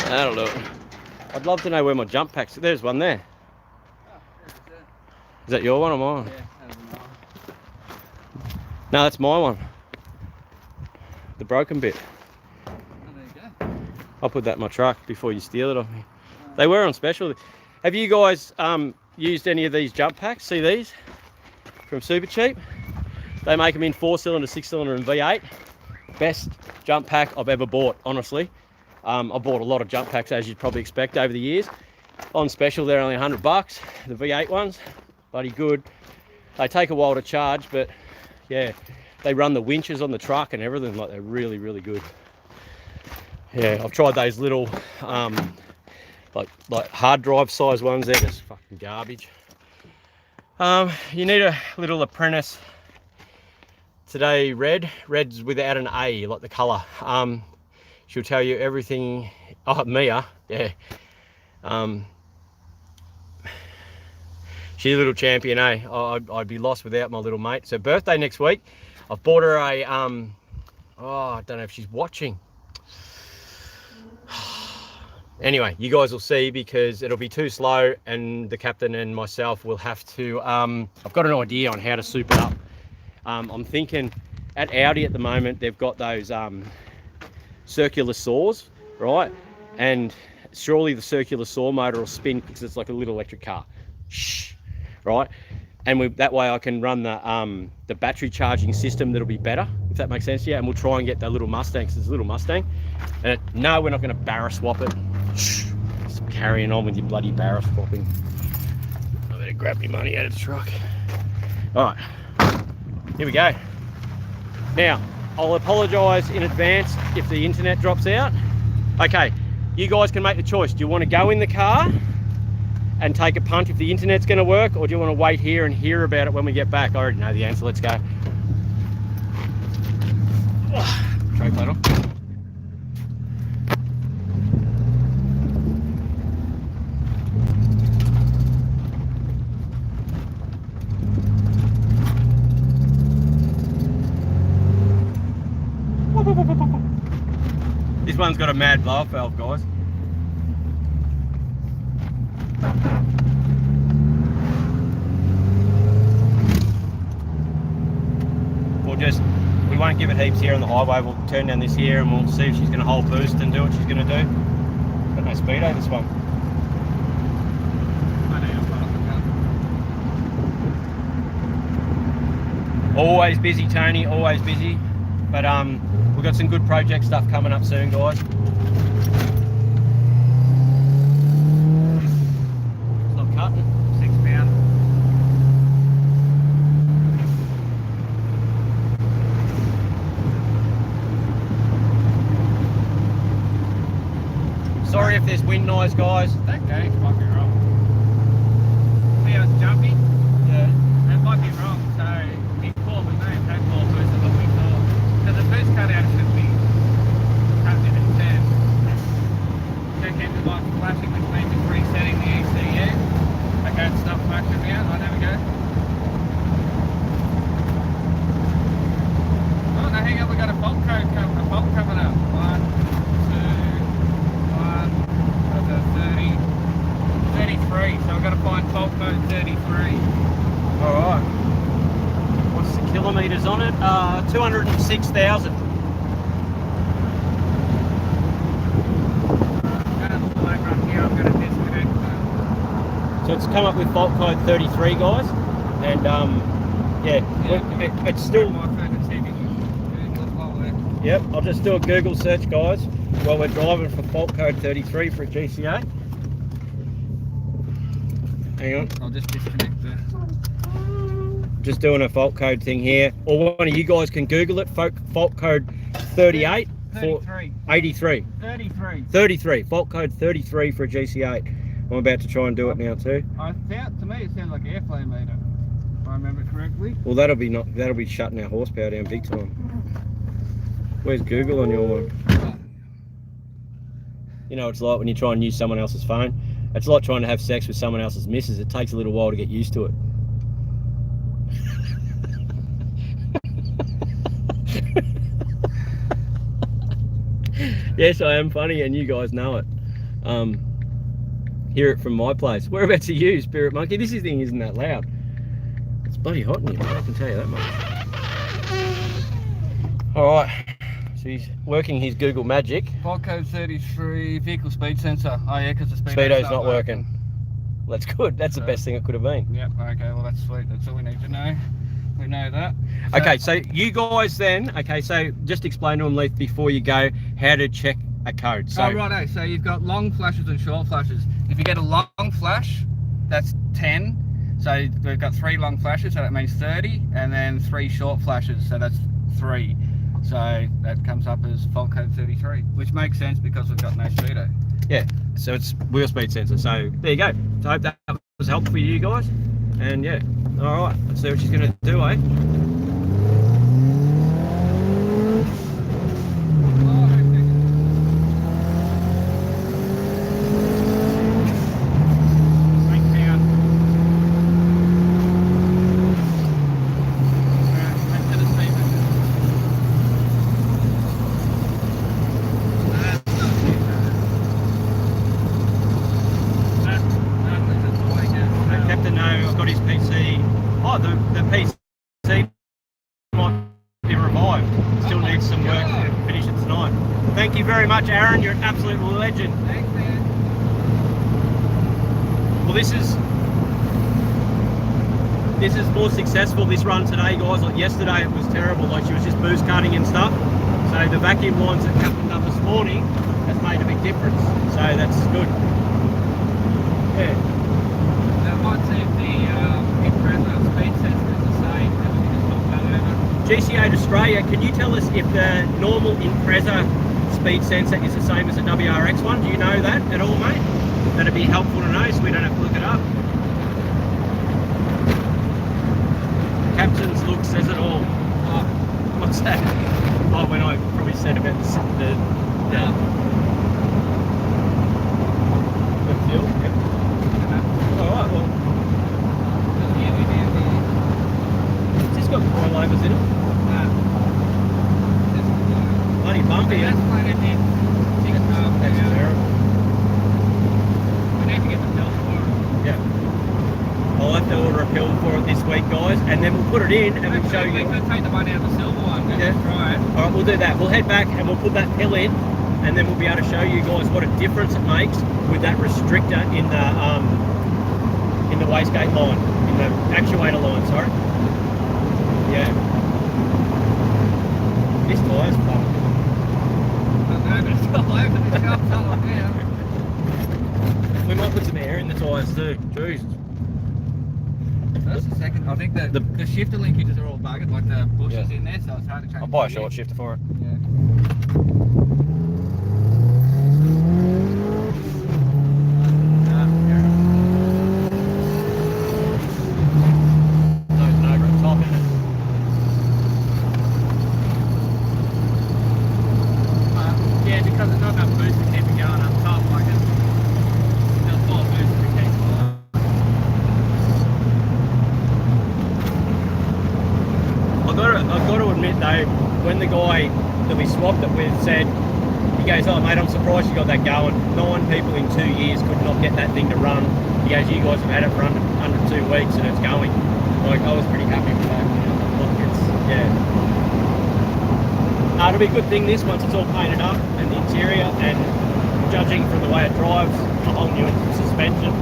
That'll do it. I'd love to know where my jump packs. There's one there. Is that your one or mine? Yeah, that was mine. No, that's my one. The broken bit. Oh, there you go. I'll put that in my truck before you steal it off me. They were on special. Have you guys used any of these jump packs? See these? From Super Cheap. They make them in 4-cylinder, 6-cylinder and V8. Best jump pack I've ever bought, honestly. I bought a lot of jump packs, as you'd probably expect, over the years. On special, they're only $100. The V8 ones, bloody good. They take a while to charge, but yeah, they run the winches on the truck and everything. Like, they're really, really good. Yeah, I've tried those little, like hard drive size ones. They're just fucking garbage. You need a little apprentice today. Red's without an A, like the colour. She'll tell you everything. Oh, Mia, yeah. She's a little champion, eh? I'd be lost without my little mate. So birthday next week. I've bought her a, oh, I don't know if she's watching. Anyway, you guys will see because it'll be too slow and the captain and myself will have to, I've got an idea on how to soup it up. I'm thinking at Audi at the moment, they've got those, circular saws, right? And surely the circular saw motor will spin because it's like a little electric car. Shh, right? And that way I can run the battery charging system that'll be better, if that makes sense to you. And we'll try and get that little Mustang, because it's a little Mustang. And no, we're not going to barra swap it. Shh, stop carrying on with your bloody barra swapping. I better grab my money out of the truck. All right, here we go. Now, I'll apologise in advance if the internet drops out. Okay, you guys can make the choice. Do you want to go in the car and take a punt if the internet's going to work, or do you want to wait here and hear about it when we get back? I already know the answer. Let's go. Tray plate on. This one's got a mad blow off valve, guys. won't give it heaps here on the highway. We'll turn down this here and we'll see if she's going to hold boost and do what she's going to do. Got no speedo this one. Always busy, Tony, always busy. But we've got some good project stuff coming up soon, guys. It's not cutting. 6 pound. Sorry if there's wind noise, guys. That gauge might be wrong. See how it's jumpy? Yeah. That might be wrong. So before we may have had more boost than what we thought. Because the boost cutout should be cut in at 10. Check engine light flashing, which means it's resetting the ECU. Okay, it's stopped flashing now. Oh, there we go. Oh, no, hang on, we got a fault code coming up. 1, 2, 1, 33. So I've got to find fault code 33. Alright. What's the kilometres on it? 206,000. So it's come up with fault code 33, guys. And it's still... Yep, I'll just do a Google search, guys, while we're driving for fault code 33 for a GCA. Hang on. I'll just disconnect this. Just doing a fault code thing here. Or one of you guys can Google it. Fault code 38 for 83. 33. Fault code 33 for a GC8. I'm about to try and do it now too. To me it sounds like airflow meter, if I remember correctly. Well, that'll be shutting our horsepower down big time. Where's Google on your one? You know, it's like when you try and use someone else's phone. It's like trying to have sex with someone else's missus. It takes a little while to get used to it. Yes, I am funny and you guys know it. Hear it from my place. Whereabouts are you, Spirit Monkey? This thing isn't that loud. It's bloody hot in here, mate, I can tell you that much. Alright, so he's working his Google magic. Fault code 33, vehicle speed sensor. Oh yeah, because the speedo's not working. Well, that's good. That's the best thing it could have been. Yep, okay, well that's sweet. That's all we need to know. We know that. So, okay, so you guys then, so just explain to them, Leith, before you go, how to check a code. So, righto, so you've got long flashes and short flashes. If you get a long flash, that's 10. So we've got 3 long flashes, so that means 30, and then 3 short flashes, so that's 3. So that comes up as fault code 33, which makes sense because we've got no speedo. Yeah, so it's wheel speed sensor. So there you go. So I hope that was helpful for you guys. And yeah, all right, let's see what she's going to do, eh? The PC might be revived. Still needs some work to finish it tonight. Thank you very much, Aaron. You're an absolute legend. Thanks, man. Well, this is more successful, this run today, guys. Like yesterday, it was terrible. Like she was just boost cutting and stuff. So the vacuum lines that happened up this morning has made a big difference. So that's good. Yeah. Now, I might see if the Impreza speed sensor is the same. GC8 Australia, can you tell us if the normal Impreza speed sensor is the same as the WRX one? Do you know that at all, mate? That'd be helpful to know so we don't have to look it up. Captain's look says it all. Oh, what's that? Oh, when I probably said about the fuel. Yep. Alright, well. It's just got coilovers in it. Bloody bumpy. That's terrible. We need to get the pill for it. Yeah. I'll have to order a pill oil for it this week, guys, and then we'll put it in and we'll show you. We're going to take the one out of the silver one and just try it. All right, we'll do that. We'll head back and we'll put that pill in, and then we'll be able to show you guys what a difference it makes with that restrictor in the wastegate line, in the actuator line. Sorry. Yeah. This tire's fucked. We might put some air in the tyres too. Jeez. That's the second. I think that the shifter linkages are all buggered, like the bushes in there, so it's hard to change. I'll buy a short shifter for it. Yeah. Yeah, because it's not enough boost to keep it going up top, like it's just full boost to keep it going. I've got to admit though, when the guy that we swapped it with said, he goes, "Oh mate, I'm surprised you got that going. 9 people in 2 years could not get that thing to run." He goes, "You guys have had it for under 2 weeks and it's going." Like, I was pretty happy with that. Like, it's, yeah. It'll be a good thing this once it's all painted up and the interior, and judging from the way it drives, a whole new suspension.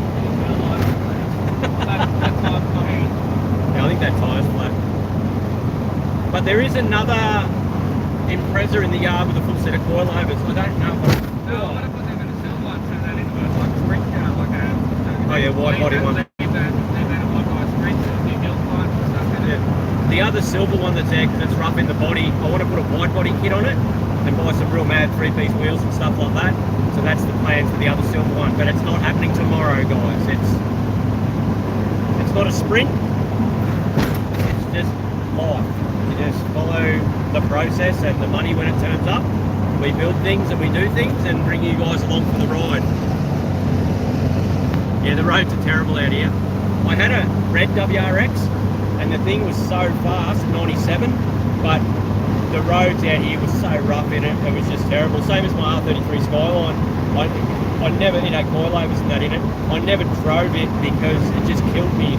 Yeah, I think that tire's flat. But there is another Impreza in the yard with a full set of coilovers. I don't know. No, I want to put them in a silver one, so that into a like a sprint car, like a. Oh yeah, wide body one. The other silver one that's there, because it's rough in the body, I want to put a wide body kit on it and buy some real mad 3-piece wheels and stuff like that. So that's the plan for the other silver one, but it's not happening tomorrow, guys. It's not a sprint. It's just life. You just follow the process and the money when it turns up. We build things and we do things and bring you guys along for the ride. Yeah, the roads are terrible out here. I had a red WRX and the thing was so fast, 97, but the roads out here were so rough in it. It was just terrible. Same as my R33 Skyline. I never, it had coilovers and that in it. I never drove it because it just killed me.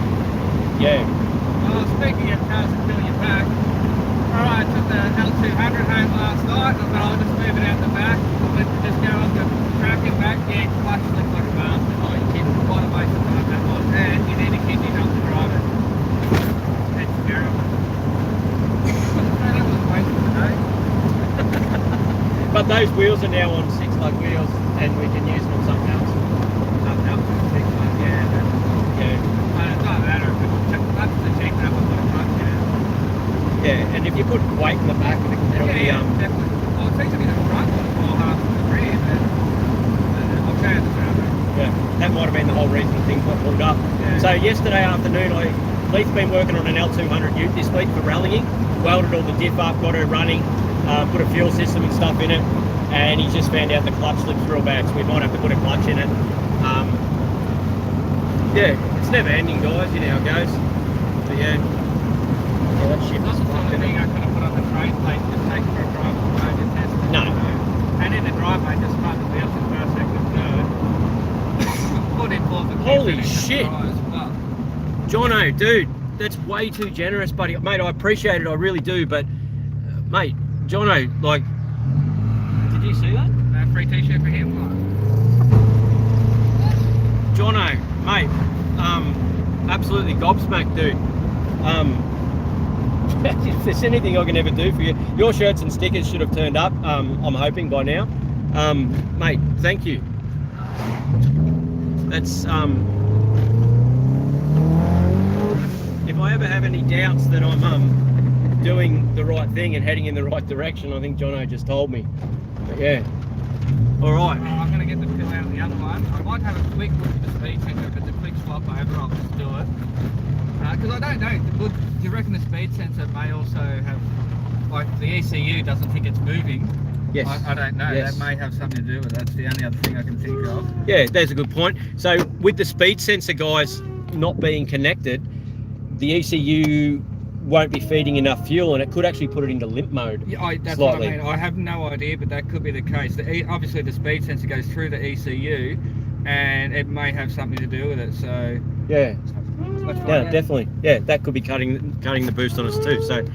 Yeah. Well, speaking of cars that kill you back, alright, I took the L200 home last night, but I'll just move it out the back. But just go off the track and back, yeah, clutch slipped like a bastard. Oh, you keep quite a waste of time that was, and you need a kidney help to drive it. It's terrible. That was a waste of the day. But those wheels are now on 6-lug wheels and we can use them on something else. Something else with 6 months, yeah. It's not matter if it's that's the check that was what it comes to. Yeah, and if you put weight in the back, it'll be definitely. Well, it seems to be the front one for half of the rear, but I'll show you the front. Yeah, that might have been the whole reason things got pulled up. Yeah. So yesterday afternoon, Leith's been working on an L200 ute this week for rallying. Welded all the diff up, got her running, put a fuel system and stuff in it, and he just found out the clutch slips real bad, so we might have to put a clutch in it. Yeah, it's never ending, guys, you know how it goes. But yeah, that shit That's was the sort of thing I could have put on the train plate and just take it for a drive on the road and test it. No. And in the driveway, just run the wheels in first, second, third. Put in for the Holy shit. Well, Jono, dude, that's way too generous, buddy. Mate, I appreciate it, I really do, but mate, Jono, like, did you see that? free t-shirt for him. Jono, mate, absolutely gobsmacked, dude. If there's anything I can ever do for you, your shirts and stickers should have turned up, I'm hoping by now. Mate, thank you. That's, if I ever have any doubts that I'm doing the right thing and heading in the right direction, I think Jono just told me. But yeah. All right. I'm going to get the pill out of the other one. I might have a quick look at the speed sensor, but the quick swap over, I'll just do it. Because I don't know, do you reckon the speed sensor may also have, like the ECU doesn't think it's moving? Yes. I don't know, Yes. that may have something to do with it. That's the only other thing I can think of. Yeah, there's a good point. So with the speed sensor, guys, not being connected, the ECU won't be feeding enough fuel and it could actually put it into limp mode. Yeah, that's slightly. what I mean. I have no idea, but that could be the case. Obviously the speed sensor goes through the ECU and it may have something to do with it, so... Yeah. Let's find Yeah, out. definitely. Yeah, that could be cutting the boost on us too. So,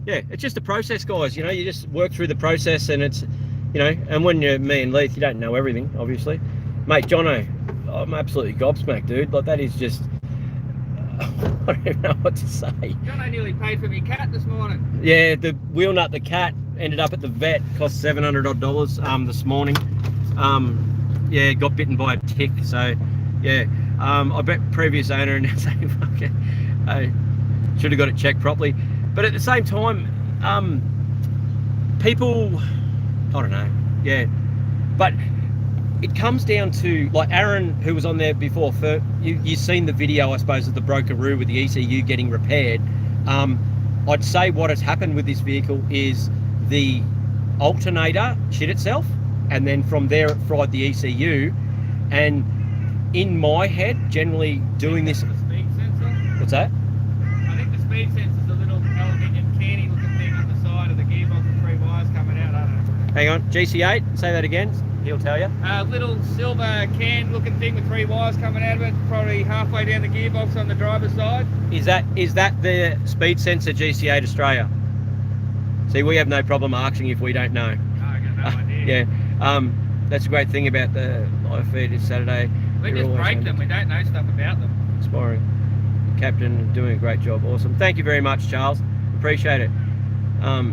yeah, it's just a process, guys. You know, you just work through the process, and it's, you know, and when you're me and Leith, you don't know everything, obviously. Mate, Jono, I'm absolutely gobsmacked, dude. Like, that is just, I don't even know what to say. John, I nearly paid for my cat this morning. Yeah, the wheel nut, the cat, ended up at the vet, cost $700 odd this morning. Yeah, got bitten by a tick, so yeah. I bet previous owner and saying, fuck it, I should have got it checked properly. But at the same time, people, I don't know, yeah. But it comes down to, like Aaron, who was on there before, you've seen the video, I suppose, of the brokearoo with the ECU getting repaired. I'd say what has happened with this vehicle is the alternator shit itself, and then from there it fried the ECU. And in my head, generally doing this... The speed sensor? What's that? I think the speed sensor is a little aluminium canny looking thing on the side of the gearbox with 3 wires coming out. I don't know. Hang on, GC8, say that again, he'll tell you. Little silver can looking thing with 3 wires coming out of it, probably halfway down the gearbox on the driver's side. Is that the speed sensor GC8 Australia? See, we have no problem asking if we don't know. I got no idea. Yeah, that's a great thing about the live feed. It's Saturday. We just break them, we don't know stuff about them. Inspiring. Captain doing a great job. Awesome. Thank you very much, Charles. Appreciate it. I'll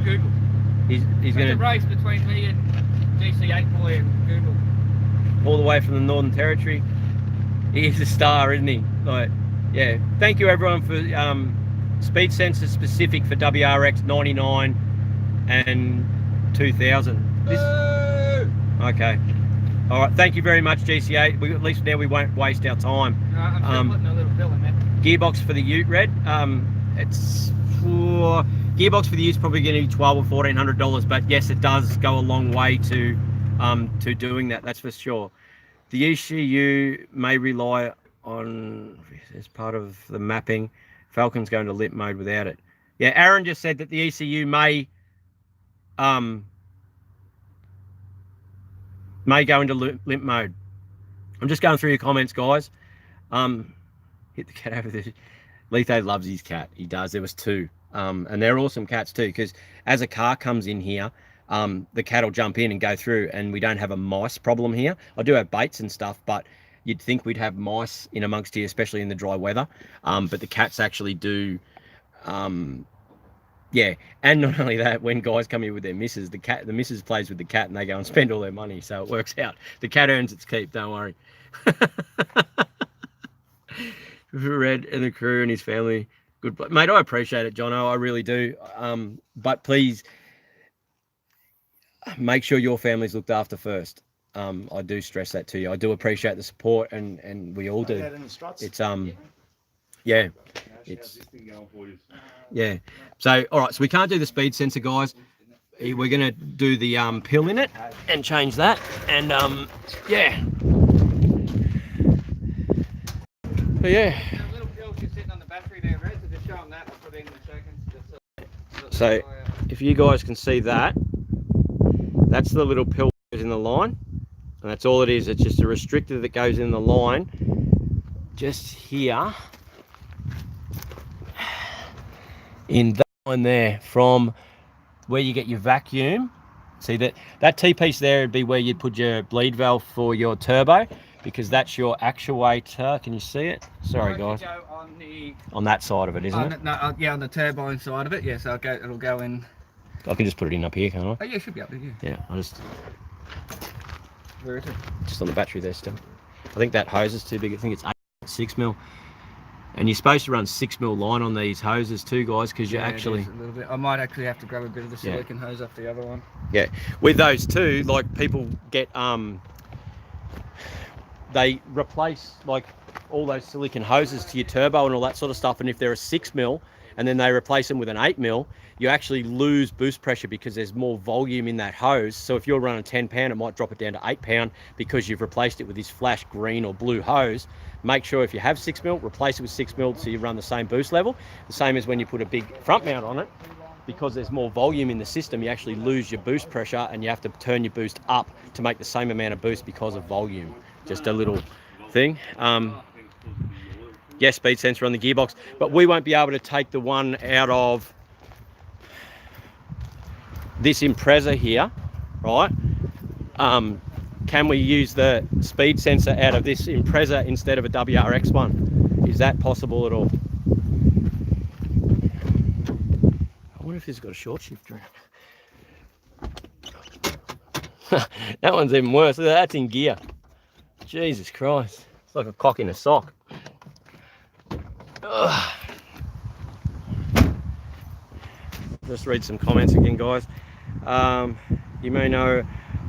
Google. He's going It's a to race between me and GC8 boy and Google. all the way from the Northern Territory. He is a star, isn't he? Like, yeah. Thank you everyone for speed sensors specific for WRX 99 and 2000. Okay. All right. Thank you very much, GC8. At least now we won't waste our time. I'm still putting a little bill in there. Gearbox for the Ute, Red. It's for gearbox for the Ute's probably going to be $1,200 or $1,400, but yes, it does go a long way to doing that. That's for sure. The ECU may rely on, as part of the mapping, Falcon's going to limp mode without it. Yeah, Aaron just said that the ECU may go into limp mode. I'm just going through your comments, guys. Hit the cat over there. Letho loves his cat. He does. There was 2. And they're awesome cats too, because as a car comes in here, the cat will jump in and go through, and we don't have a mice problem here. I do have baits and stuff, but you'd think we'd have mice in amongst here, especially in the dry weather. But the cats actually do, yeah. And not only that, when guys come here with their missus, the missus plays with the cat and they go and spend all their money, so it works out. The cat earns its keep, don't worry. Red and the crew and his family, good mate. I appreciate it, Jono, I really do. But please make sure your family's looked after first. I do stress that to you. I do appreciate the support, and we all do. It's yeah, it's yeah. So all right, so we can't do the speed sensor, guys. We're gonna do the pill in it and change that, and yeah. But yeah. That little pill's just sitting on the battery there, Red, so just show them that. I'll put it in a second. So if you guys can see that, that's the little pill that goes in the line, and that's all it is. It's just a restrictor that goes in the line just here in that one there, from where you get your vacuum. See that T-piece there would be where you'd put your bleed valve for your turbo, because that's your actuator. Can you see it? Sorry guys. Go on that side of it, isn't it? No, yeah, on the turbine side of it. Yeah, so it'll go in. I can just put it in up here, can't I? Oh yeah, it should be up there. Yeah, I just. Where is it? Just on the battery there still. I think that hose is too big. I think it's 8.6 mil. And you're supposed to run 6 mil line on these hoses too, guys, because you actually. A little bit. I might actually have to grab a bit of the silicon hose off the other one. Yeah, with those too, like people get they replace like all those silicon hoses to your turbo and all that sort of stuff, and if they're a 6 mil and then they replace them with an 8 mil, you actually lose boost pressure because there's more volume in that hose. So if you're running 10 pound, it might drop it down to 8 pound because you've replaced it with this flash green or blue hose. Make sure if you have 6 mil, replace it with 6 mil so you run the same boost level. The same as when you put a big front mount on it, because there's more volume in the system, you actually lose your boost pressure and you have to turn your boost up to make the same amount of boost because of volume. Just a little thing. Yes, speed sensor on the gearbox, but we won't be able to take the one out of this Impreza here, right? Can we use the speed sensor out of this Impreza instead of a WRX one? Is that possible at all? I wonder if it's got a short shifter. That one's even worse. That's in gear. Jesus Christ. It's like a cock in a sock. Ugh. Just read some comments again, guys. You may know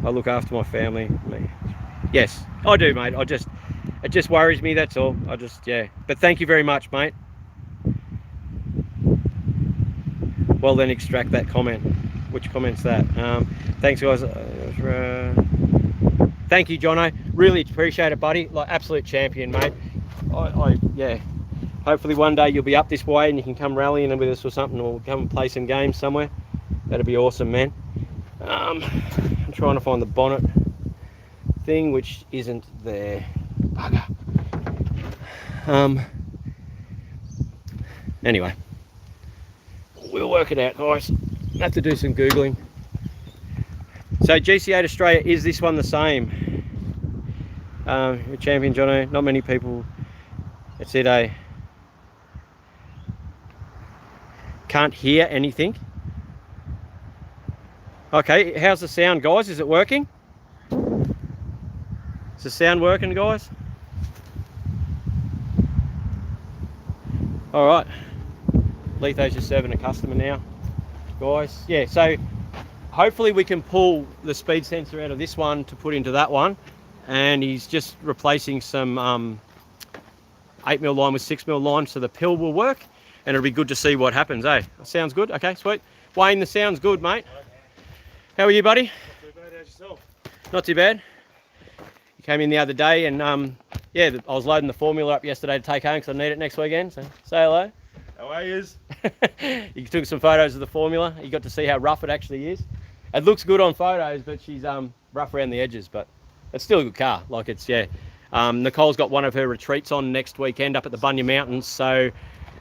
I look after my family. Yes, I do, mate. It just worries me, that's all. Yeah. But thank you very much, mate. Well, then extract that comment. Which comment's that? Thanks, guys. Thank you, Jono. Really appreciate it, buddy. Like, absolute champion, mate. Yeah. Hopefully one day you'll be up this way and you can come rallying with us or something, or come and play some games somewhere. That'd be awesome, man. I'm trying to find the bonnet thing, which isn't there. Bugger. Anyway, we'll work it out, guys. Have to do some Googling. So GC8 Australia, is this one the same? Champion Jono, not many people. It's it, eh? Can't hear anything. Okay, how's the sound, guys? Is it working? Is the sound working, guys? All right. Letho's just serving a customer now, guys. Yeah, so hopefully we can pull the speed sensor out of this one to put into that one, and he's just replacing some 8mm line with 6mm line, so the pill will work, and it'll be good to see what happens, eh? Sounds good? Okay, sweet. Wayne, the sound's good, mate. How are you, buddy? Not too bad, how's yourself? Not too bad. You came in the other day, and yeah, I was loading the formula up yesterday to take home because I need it next weekend, so say hello. How are you? You took some photos of the formula. You got to see how rough it actually is. It looks good on photos, but she's rough around the edges, but it's still a good car. Like, it's, yeah. Nicole's got one of her retreats on next weekend up at the Bunya Mountains, so,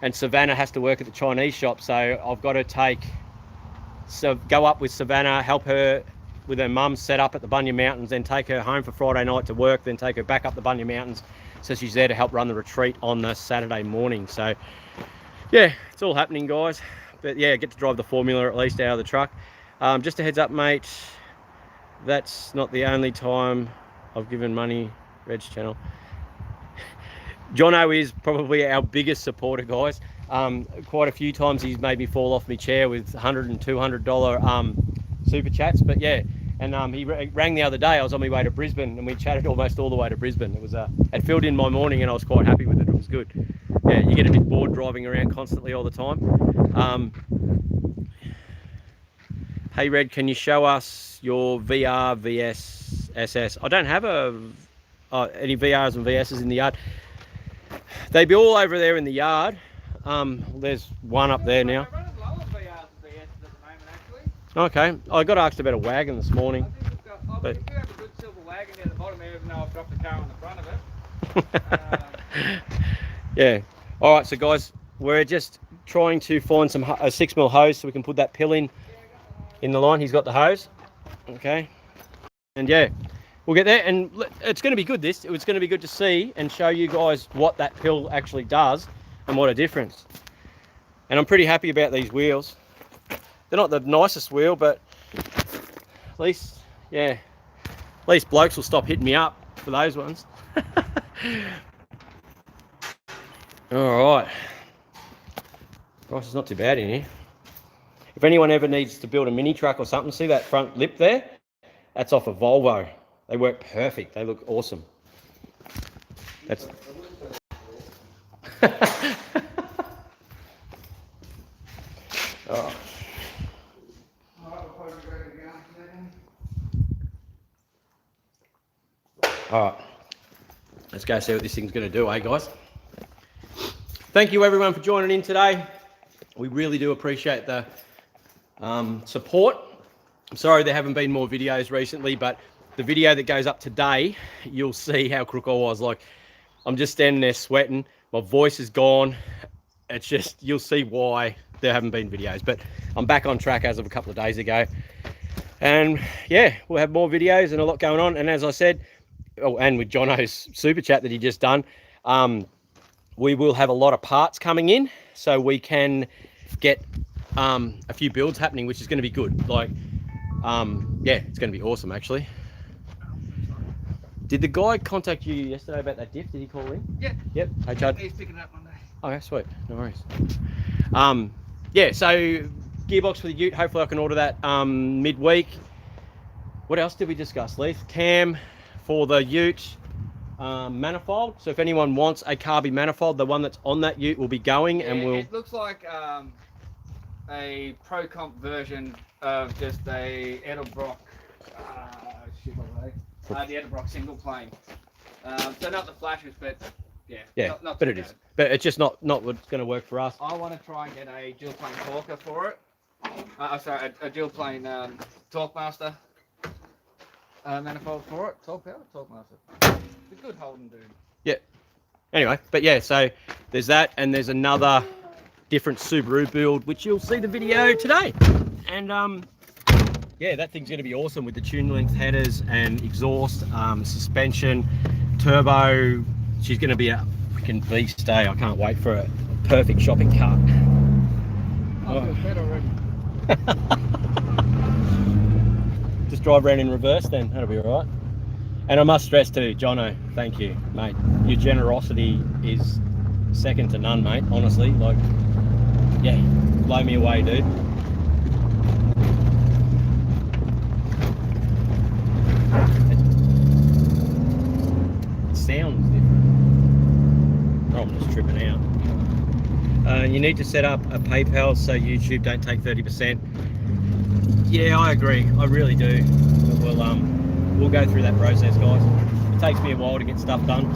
and Savannah has to work at the Chinese shop, so I've got to go up with Savannah, help her with her mum set up at the Bunya Mountains, then take her home for Friday night to work, then take her back up the Bunya Mountains, so she's there to help run the retreat on the Saturday morning. So yeah, it's all happening, guys. But yeah, get to drive the formula at least out of the truck. Just a heads up, mate, that's not the only time I've given money. Reg's channel. Jono is probably our biggest supporter, guys. Quite a few times he's made me fall off my chair with $100 and $200 super chats. But yeah, and he rang the other day. I was on my way to Brisbane, and we chatted almost all the way to Brisbane. It was it filled in my morning, and I was quite happy with it. It was good. Yeah, you get a bit bored driving around constantly all the time. Hey Red, can you show us your VR VS SS? I don't have any VRs and VSs in the yard. They'd be all over there in the yard. There's one up there now. Okay, I got asked about a wagon this morning. We do have a good silver wagon near the bottom there, even though I've dropped the car on the front of it. Yeah. All right, so guys, we're just trying to find some a 6mm hose so we can put that pill in the line. He's got the hose. Okay. And yeah, we'll get there, and it's going to be good. It's going to be good to see and show you guys what that pill actually does and what a difference. And I'm pretty happy about these wheels. They're not the nicest wheel, but at least, yeah, at least blokes will stop hitting me up for those ones. All right. Price is not too bad in here. If anyone ever needs to build a mini truck or something, see that front lip there? That's off a Volvo. They work perfect. They look awesome. That's... Oh. All right, let's go see what this thing's going to do, eh, guys? Thank you, everyone, for joining in today. We really do appreciate the support. I'm sorry there haven't been more videos recently, but the video that goes up today, you'll see how crook I was. Like, I'm just standing there sweating. My voice is gone. It's just, you'll see why there haven't been videos. But I'm back on track as of a couple of days ago. And yeah, we'll have more videos and a lot going on. And as I said, oh, and with Jono's super chat that he just done, we will have a lot of parts coming in, so we can get a few builds happening, which is going to be good. Like, yeah, it's going to be awesome, actually. Did the guy contact you yesterday about that diff? Did he call in? Yeah. Yep. Hey, Chad. He's picking it up Monday. Oh, yeah, sweet. No worries. Yeah, so gearbox for the ute. Hopefully I can order that midweek. What else did we discuss, Leith? Cam for the ute. Manifold. So if anyone wants a carby manifold, the one that's on that ute will be going, Yeah, and we'll. It looks like a pro comp version of just a Edelbrock. The Edelbrock single plane. So not the flashes, but yeah. Yeah, not but it is. But it's just not what's going to work for us. I want to try and get a dual plane talker for it. Sorry, a dual plane Talkmaster manifold for it. Talkmaster. It's a good Holden dude. Yeah. Anyway, but yeah, so there's that, and there's another different Subaru build, which you'll see the video today. And yeah, that thing's going to be awesome with the tune length headers and exhaust, suspension, turbo. She's going to be a freaking beast day. I can't wait for a perfect shopping cart. I feel better already. Just drive around in reverse then, that'll be all right. And I must stress too, Jono, thank you, mate. Your generosity is second to none, mate, honestly. Like, yeah, blow me away, dude. It sounds different. Oh, I'm just tripping out. You need to set up a PayPal so YouTube don't take 30%. Yeah, I agree. I really do. But we'll go through that process, guys. It takes me a while to get stuff done.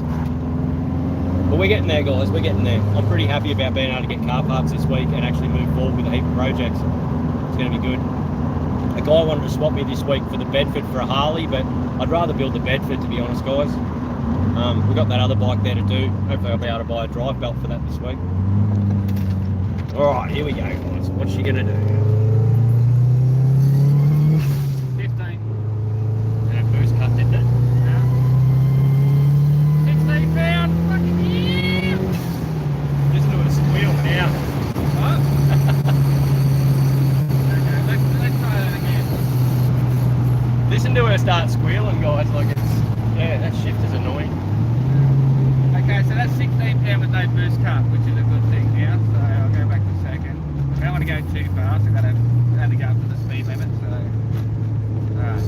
But we're getting there, guys. We're getting there. I'm pretty happy about being able to get car parts this week and actually move forward with a heap of projects. It's going to be good. A guy wanted to swap me this week for the Bedford for a Harley, but I'd rather build the Bedford, to be honest, guys. We've got that other bike there to do. Hopefully I'll be able to buy a drive belt for that this week. All right, here we go, guys. What's she going to do? 15. That boost cut, didn't it? Yeah. 16 pound. Fucking yeah. Listen to it squeal now. What? Okay, let's try that again. Listen to her start squealing, guys. Like it's, yeah, that shift is annoying. Okay, so that's 16 pound with no boost cut, which is a good thing now. So I'll go back to second. I don't want to go too fast. I've got to only go up to the speed limit. So, alright.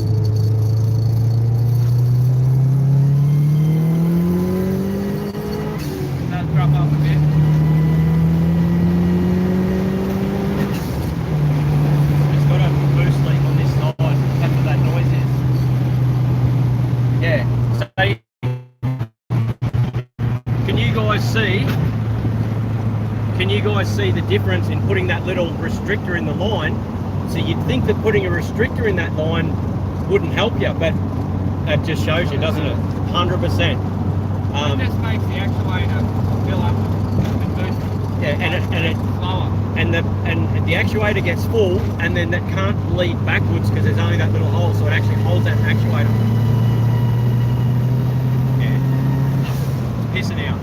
Does drop off a bit. It's got a boost leak on this side. That's what that noise is. Yeah. So can you guys see? Can you guys see the difference in putting that little restrictor in the line? So you'd think that putting a restrictor in that line wouldn't help you, but that just shows you, doesn't it? 100%. It just makes the actuator fill up and boost. Yeah, and it slower. and the actuator gets full, and then that can't bleed backwards because there's only that little hole, so it actually holds that actuator. Yeah, it's pissing out.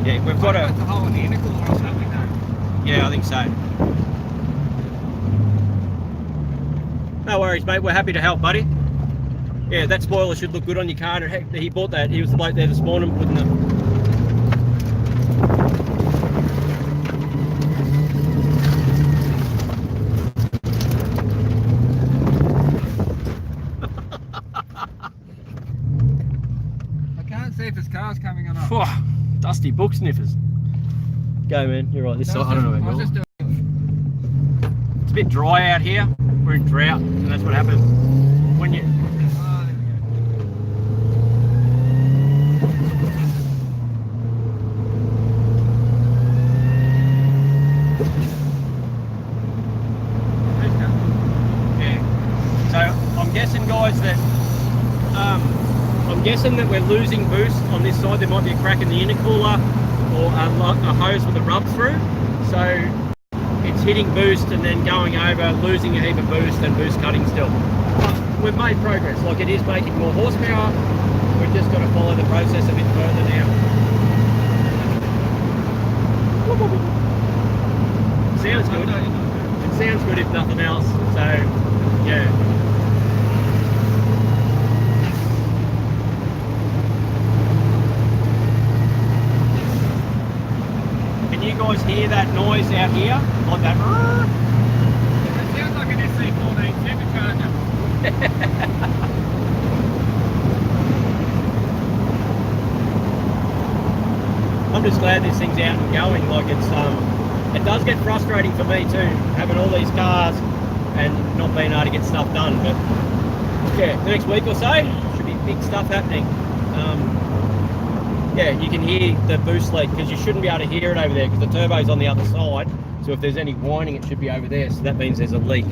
Yeah, we've got It's a hole in the intercooler or something, though. Yeah, I think so. No worries, mate. We're happy to help, buddy. Yeah, that spoiler should look good on your car. And heck, he bought that. He was the bloke there this morning putting the. I can't see if this car's coming or not. Dusty book sniffers. Go, man. You're right. This side. I don't know where I was you're. just doing. It's a bit dry out here. We're in drought, and that's what happens when you. Oh, there we go. Yeah. So I'm guessing, guys, that I'm guessing that we're losing boost on this side. There might be a crack in the intercooler or a hose with a rub through. So it's hitting boost and then going over, losing a heap of boost and boost cutting still. But we've made progress. Like, it is making more horsepower. We've just got to follow the process a bit further now. Sounds good. It sounds good if nothing else. So, yeah. Can you guys hear that noise out here? Like that? It sounds like an SC14 supercharger. I'm just glad this thing's out and going. Like, it does get frustrating for me too, having all these cars and not being able to get stuff done. But yeah, the next week or so should be big stuff happening. Yeah, you can hear the boost leak because you shouldn't be able to hear it over there because the turbo's on the other side. So if there's any whining, it should be over there. So that means there's a leak.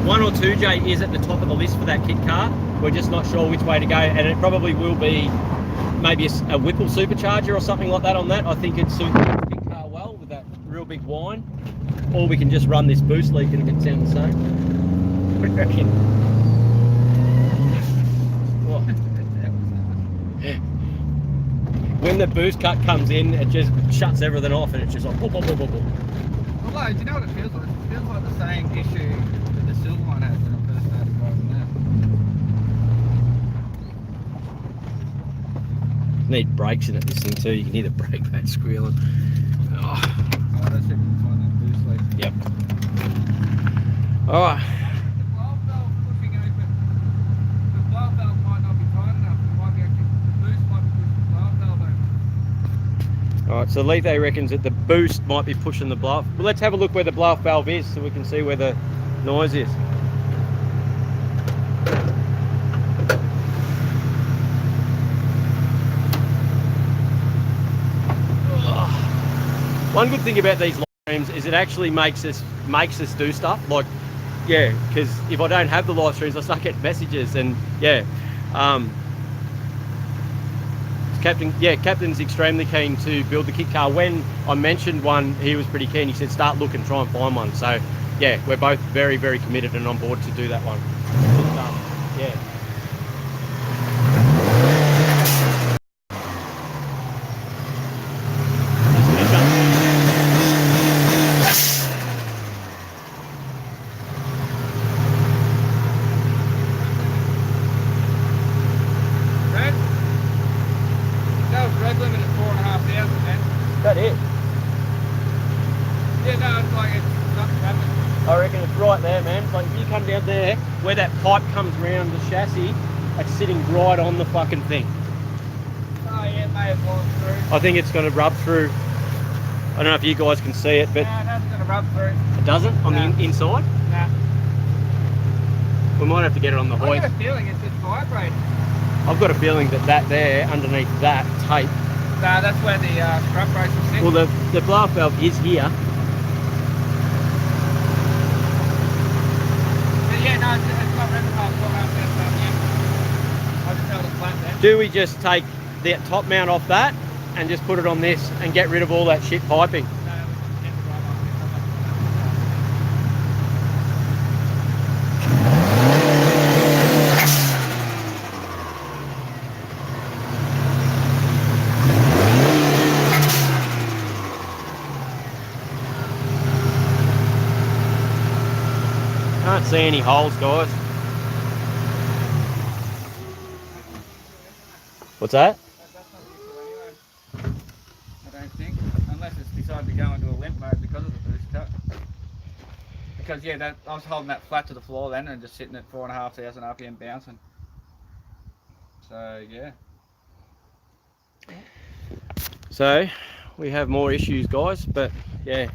One or two, Jay, is at the top of the list for that kit car. We're just not sure which way to go, and it probably will be maybe a Whipple supercharger or something like that on that. I think it suits the kit car well with that real big whine. Or we can just run this boost leak and it can sound the same. What do you reckon? Oh. When the boost cut comes in, it just shuts everything off and it's just like boop, boop, boop, boop, boop. Although, do you know what it feels like? It feels like the same issue that the silver one had when I first started driving that. Need brakes in it, this thing too. You can hear the brake pad squealing. Oh. Oh, that's it. Find that boost leak. Yep. All right. The valve valve pushing open. The valve valve might not be tight enough. It might be actually, the boost might be pushing the valve valve open. All right, so Lethe reckons that the boost might be pushing the blow. Well, let's have a look where the blow valve is so we can see where the noise is. One good thing about these live streams is it actually makes us do stuff. Like, yeah, because if I don't have the live streams, I start getting messages, and yeah, Captain's extremely keen to build the kit car. When I mentioned one, he was pretty keen. He said, start looking, try and find one. So yeah, we're both very, very committed and on board to do that one. But, yeah. That it? Yeah, no, it's like it's nothing happening. I reckon it's right there, man. It's like if you come down there, where that pipe comes around the chassis, it's sitting right on the fucking thing. Oh yeah, it may have gone through. I think it's going to rub through. I don't know if you guys can see it, but No, it hasn't going to rub through. it doesn't on the inside. Nah. We might have to get it on the I hoist. get a feeling it's just vibrating. I've got a feeling that there, underneath that tape. Nah, that's where the scrub brace will sit. Well, the blow valve is here. But yeah, no, it's not red half, yeah. I just held it flat there. Do we just take the top mount off that and just put it on this and get rid of all that shit piping? No, we just get the right one. Can't see any holes, guys. What's that? That's not the issue anyway. I don't think. Unless it's decided to go into a limp mode because of the boost cut. Because yeah, I was holding that flat to the floor then and just sitting at 4,500 RPM bouncing. So yeah. So we have more issues, guys, but yeah,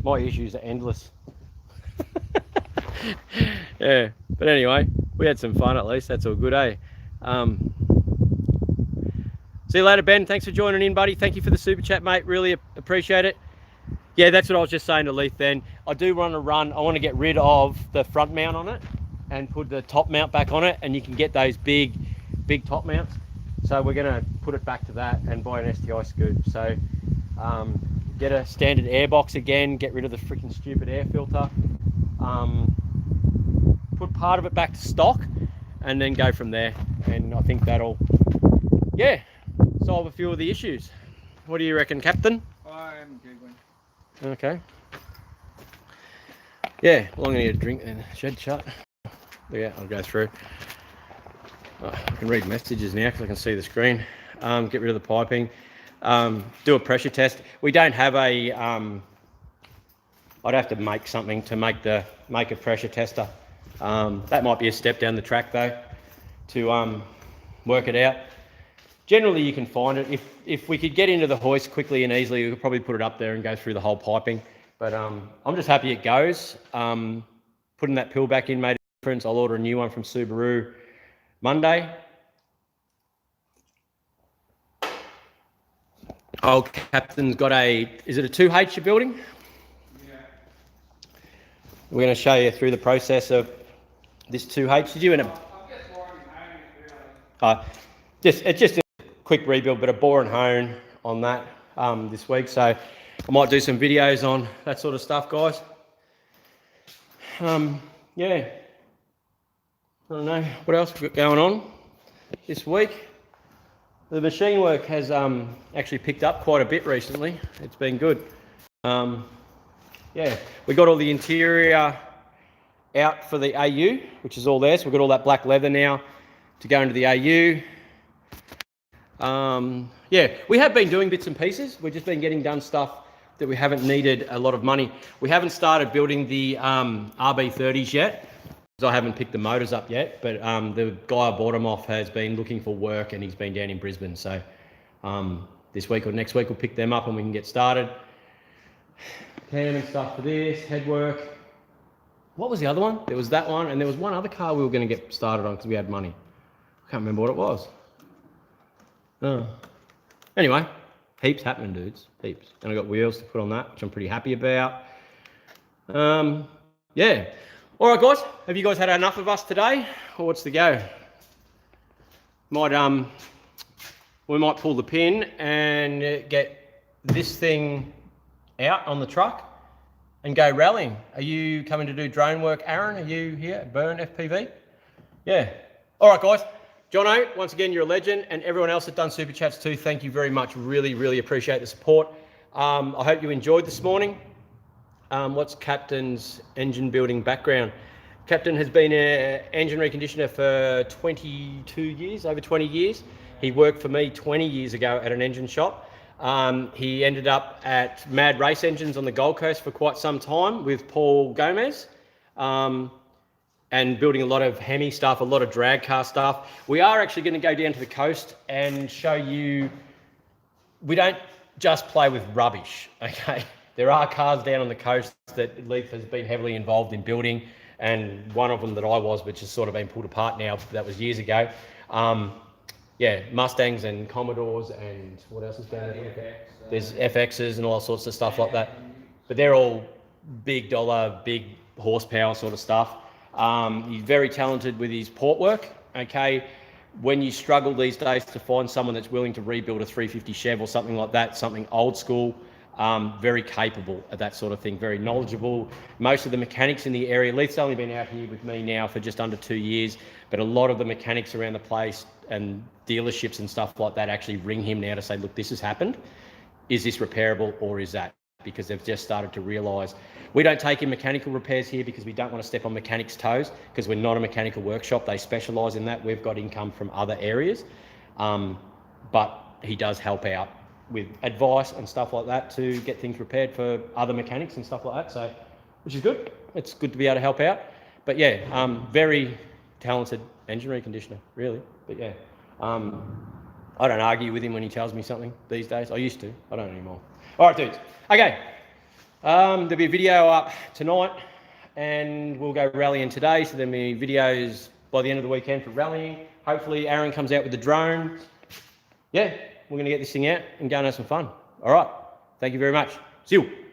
my issues are endless. Yeah, but anyway, we had some fun at least. That's all good, eh? See you later, Ben. Thanks for joining in, buddy. Thank you for the super chat, mate. Really appreciate it. Yeah, that's what I was just saying to Leith then. I do want to run. I want to get rid of the front mount on it and put the top mount back on it, and you can get those big top mounts. So we're going to put it back to that and buy an STI scoop. So get a standard airbox again, get rid of the freaking stupid air filter, put part of it back to stock, and then go from there. And I think that'll, yeah, solve a few of the issues. What do you reckon, Captain? I'm Googling. Okay. Yeah, well, I'm going to get a drink and shed shut. Yeah, I'll go through. I can read messages now because I can see the screen. Get rid of the piping. Do a pressure test. We don't have a... I'd have to make something to make a pressure tester. That might be a step down the track though, to work it out. Generally you can find it. If we could get into the hoist quickly and easily, we could probably put it up there and go through the whole piping. But I'm just happy it goes. Putting that pill back in made a difference. I'll order a new one from Subaru Monday. Oh, Captain's got is it a 2H you're building? Yeah. We're going to show you through the process of this 2H. Did you end up? It's just a quick rebuild, but a bore and hone on that this week. So I might do some videos on that sort of stuff, guys. Yeah. I don't know what else we've got going on this week. The machine work has actually picked up quite a bit recently. It's been good. Yeah, we got all the interior out for the AU, which is all there. So we've got all that black leather now to go into the AU. Yeah, we have been doing bits and pieces. We've just been getting done stuff that we haven't needed a lot of money. We haven't started building the RB30s yet, because I haven't picked the motors up yet, but the guy I bought them off has been looking for work and he's been down in Brisbane. So this week or next week we'll pick them up and we can get started. Cam and stuff for this, head work. What was the other one? There was that one, and there was one other car we were going to get started on because we had money. I can't remember what it was. Oh. Anyway, heaps happening, dudes. Heaps. And I got wheels to put on that, which I'm pretty happy about. Yeah. All right, guys. Have you guys had enough of us today, or what's the go? We might pull the pin and get this thing out on the truck and go rallying. Are you coming to do drone work, Aaron? Are you here at Burn FPV? Yeah. All right, guys. Jono, once again, you're a legend, and everyone else that done super chats too, thank you very much. Really, really appreciate the support. I hope you enjoyed this morning. What's Captain's engine building background? Captain has been an engine reconditioner for 22 years, over 20 years. He worked for me 20 years ago at an engine shop. He ended up at Mad Race Engines on the Gold Coast for quite some time with Paul Gomez, and building a lot of Hemi stuff, a lot of drag car stuff. We are actually going to go down to the coast and show you, we don't just play with rubbish, okay? There are cars down on the coast that Leith has been heavily involved in building, and one of them that I was, which has sort of been pulled apart now, that was years ago. Yeah, Mustangs and Commodores and what else is down there? There's FXs and all sorts of stuff like that. But they're all big dollar, big horsepower sort of stuff. He's very talented with his port work, okay? When you struggle these days to find someone that's willing to rebuild a 350 Chev or something like that, something old school, very capable at that sort of thing, very knowledgeable. Most of the mechanics in the area, Leith's only been out here with me now for just under 2 years, but a lot of the mechanics around the place and dealerships and stuff like that actually ring him now to say, look, this has happened. Is this repairable or is that? Because they've just started to realise. We don't take in mechanical repairs here because we don't want to step on mechanics' toes, because we're not a mechanical workshop. They specialise in that. We've got income from other areas. But he does help out with advice and stuff like that to get things repaired for other mechanics and stuff like that. So, which is good. It's good to be able to help out. But yeah, very talented engine reconditioner, really. But yeah, I don't argue with him when he tells me something these days. I used to. I don't anymore. All right, dudes. Okay. There'll be a video up tonight, and we'll go rallying today. So there'll be videos by the end of the weekend for rallying. Hopefully, Aaron comes out with the drone. Yeah. we're going to get this thing out and go and have some fun. All right. Thank you very much. See you.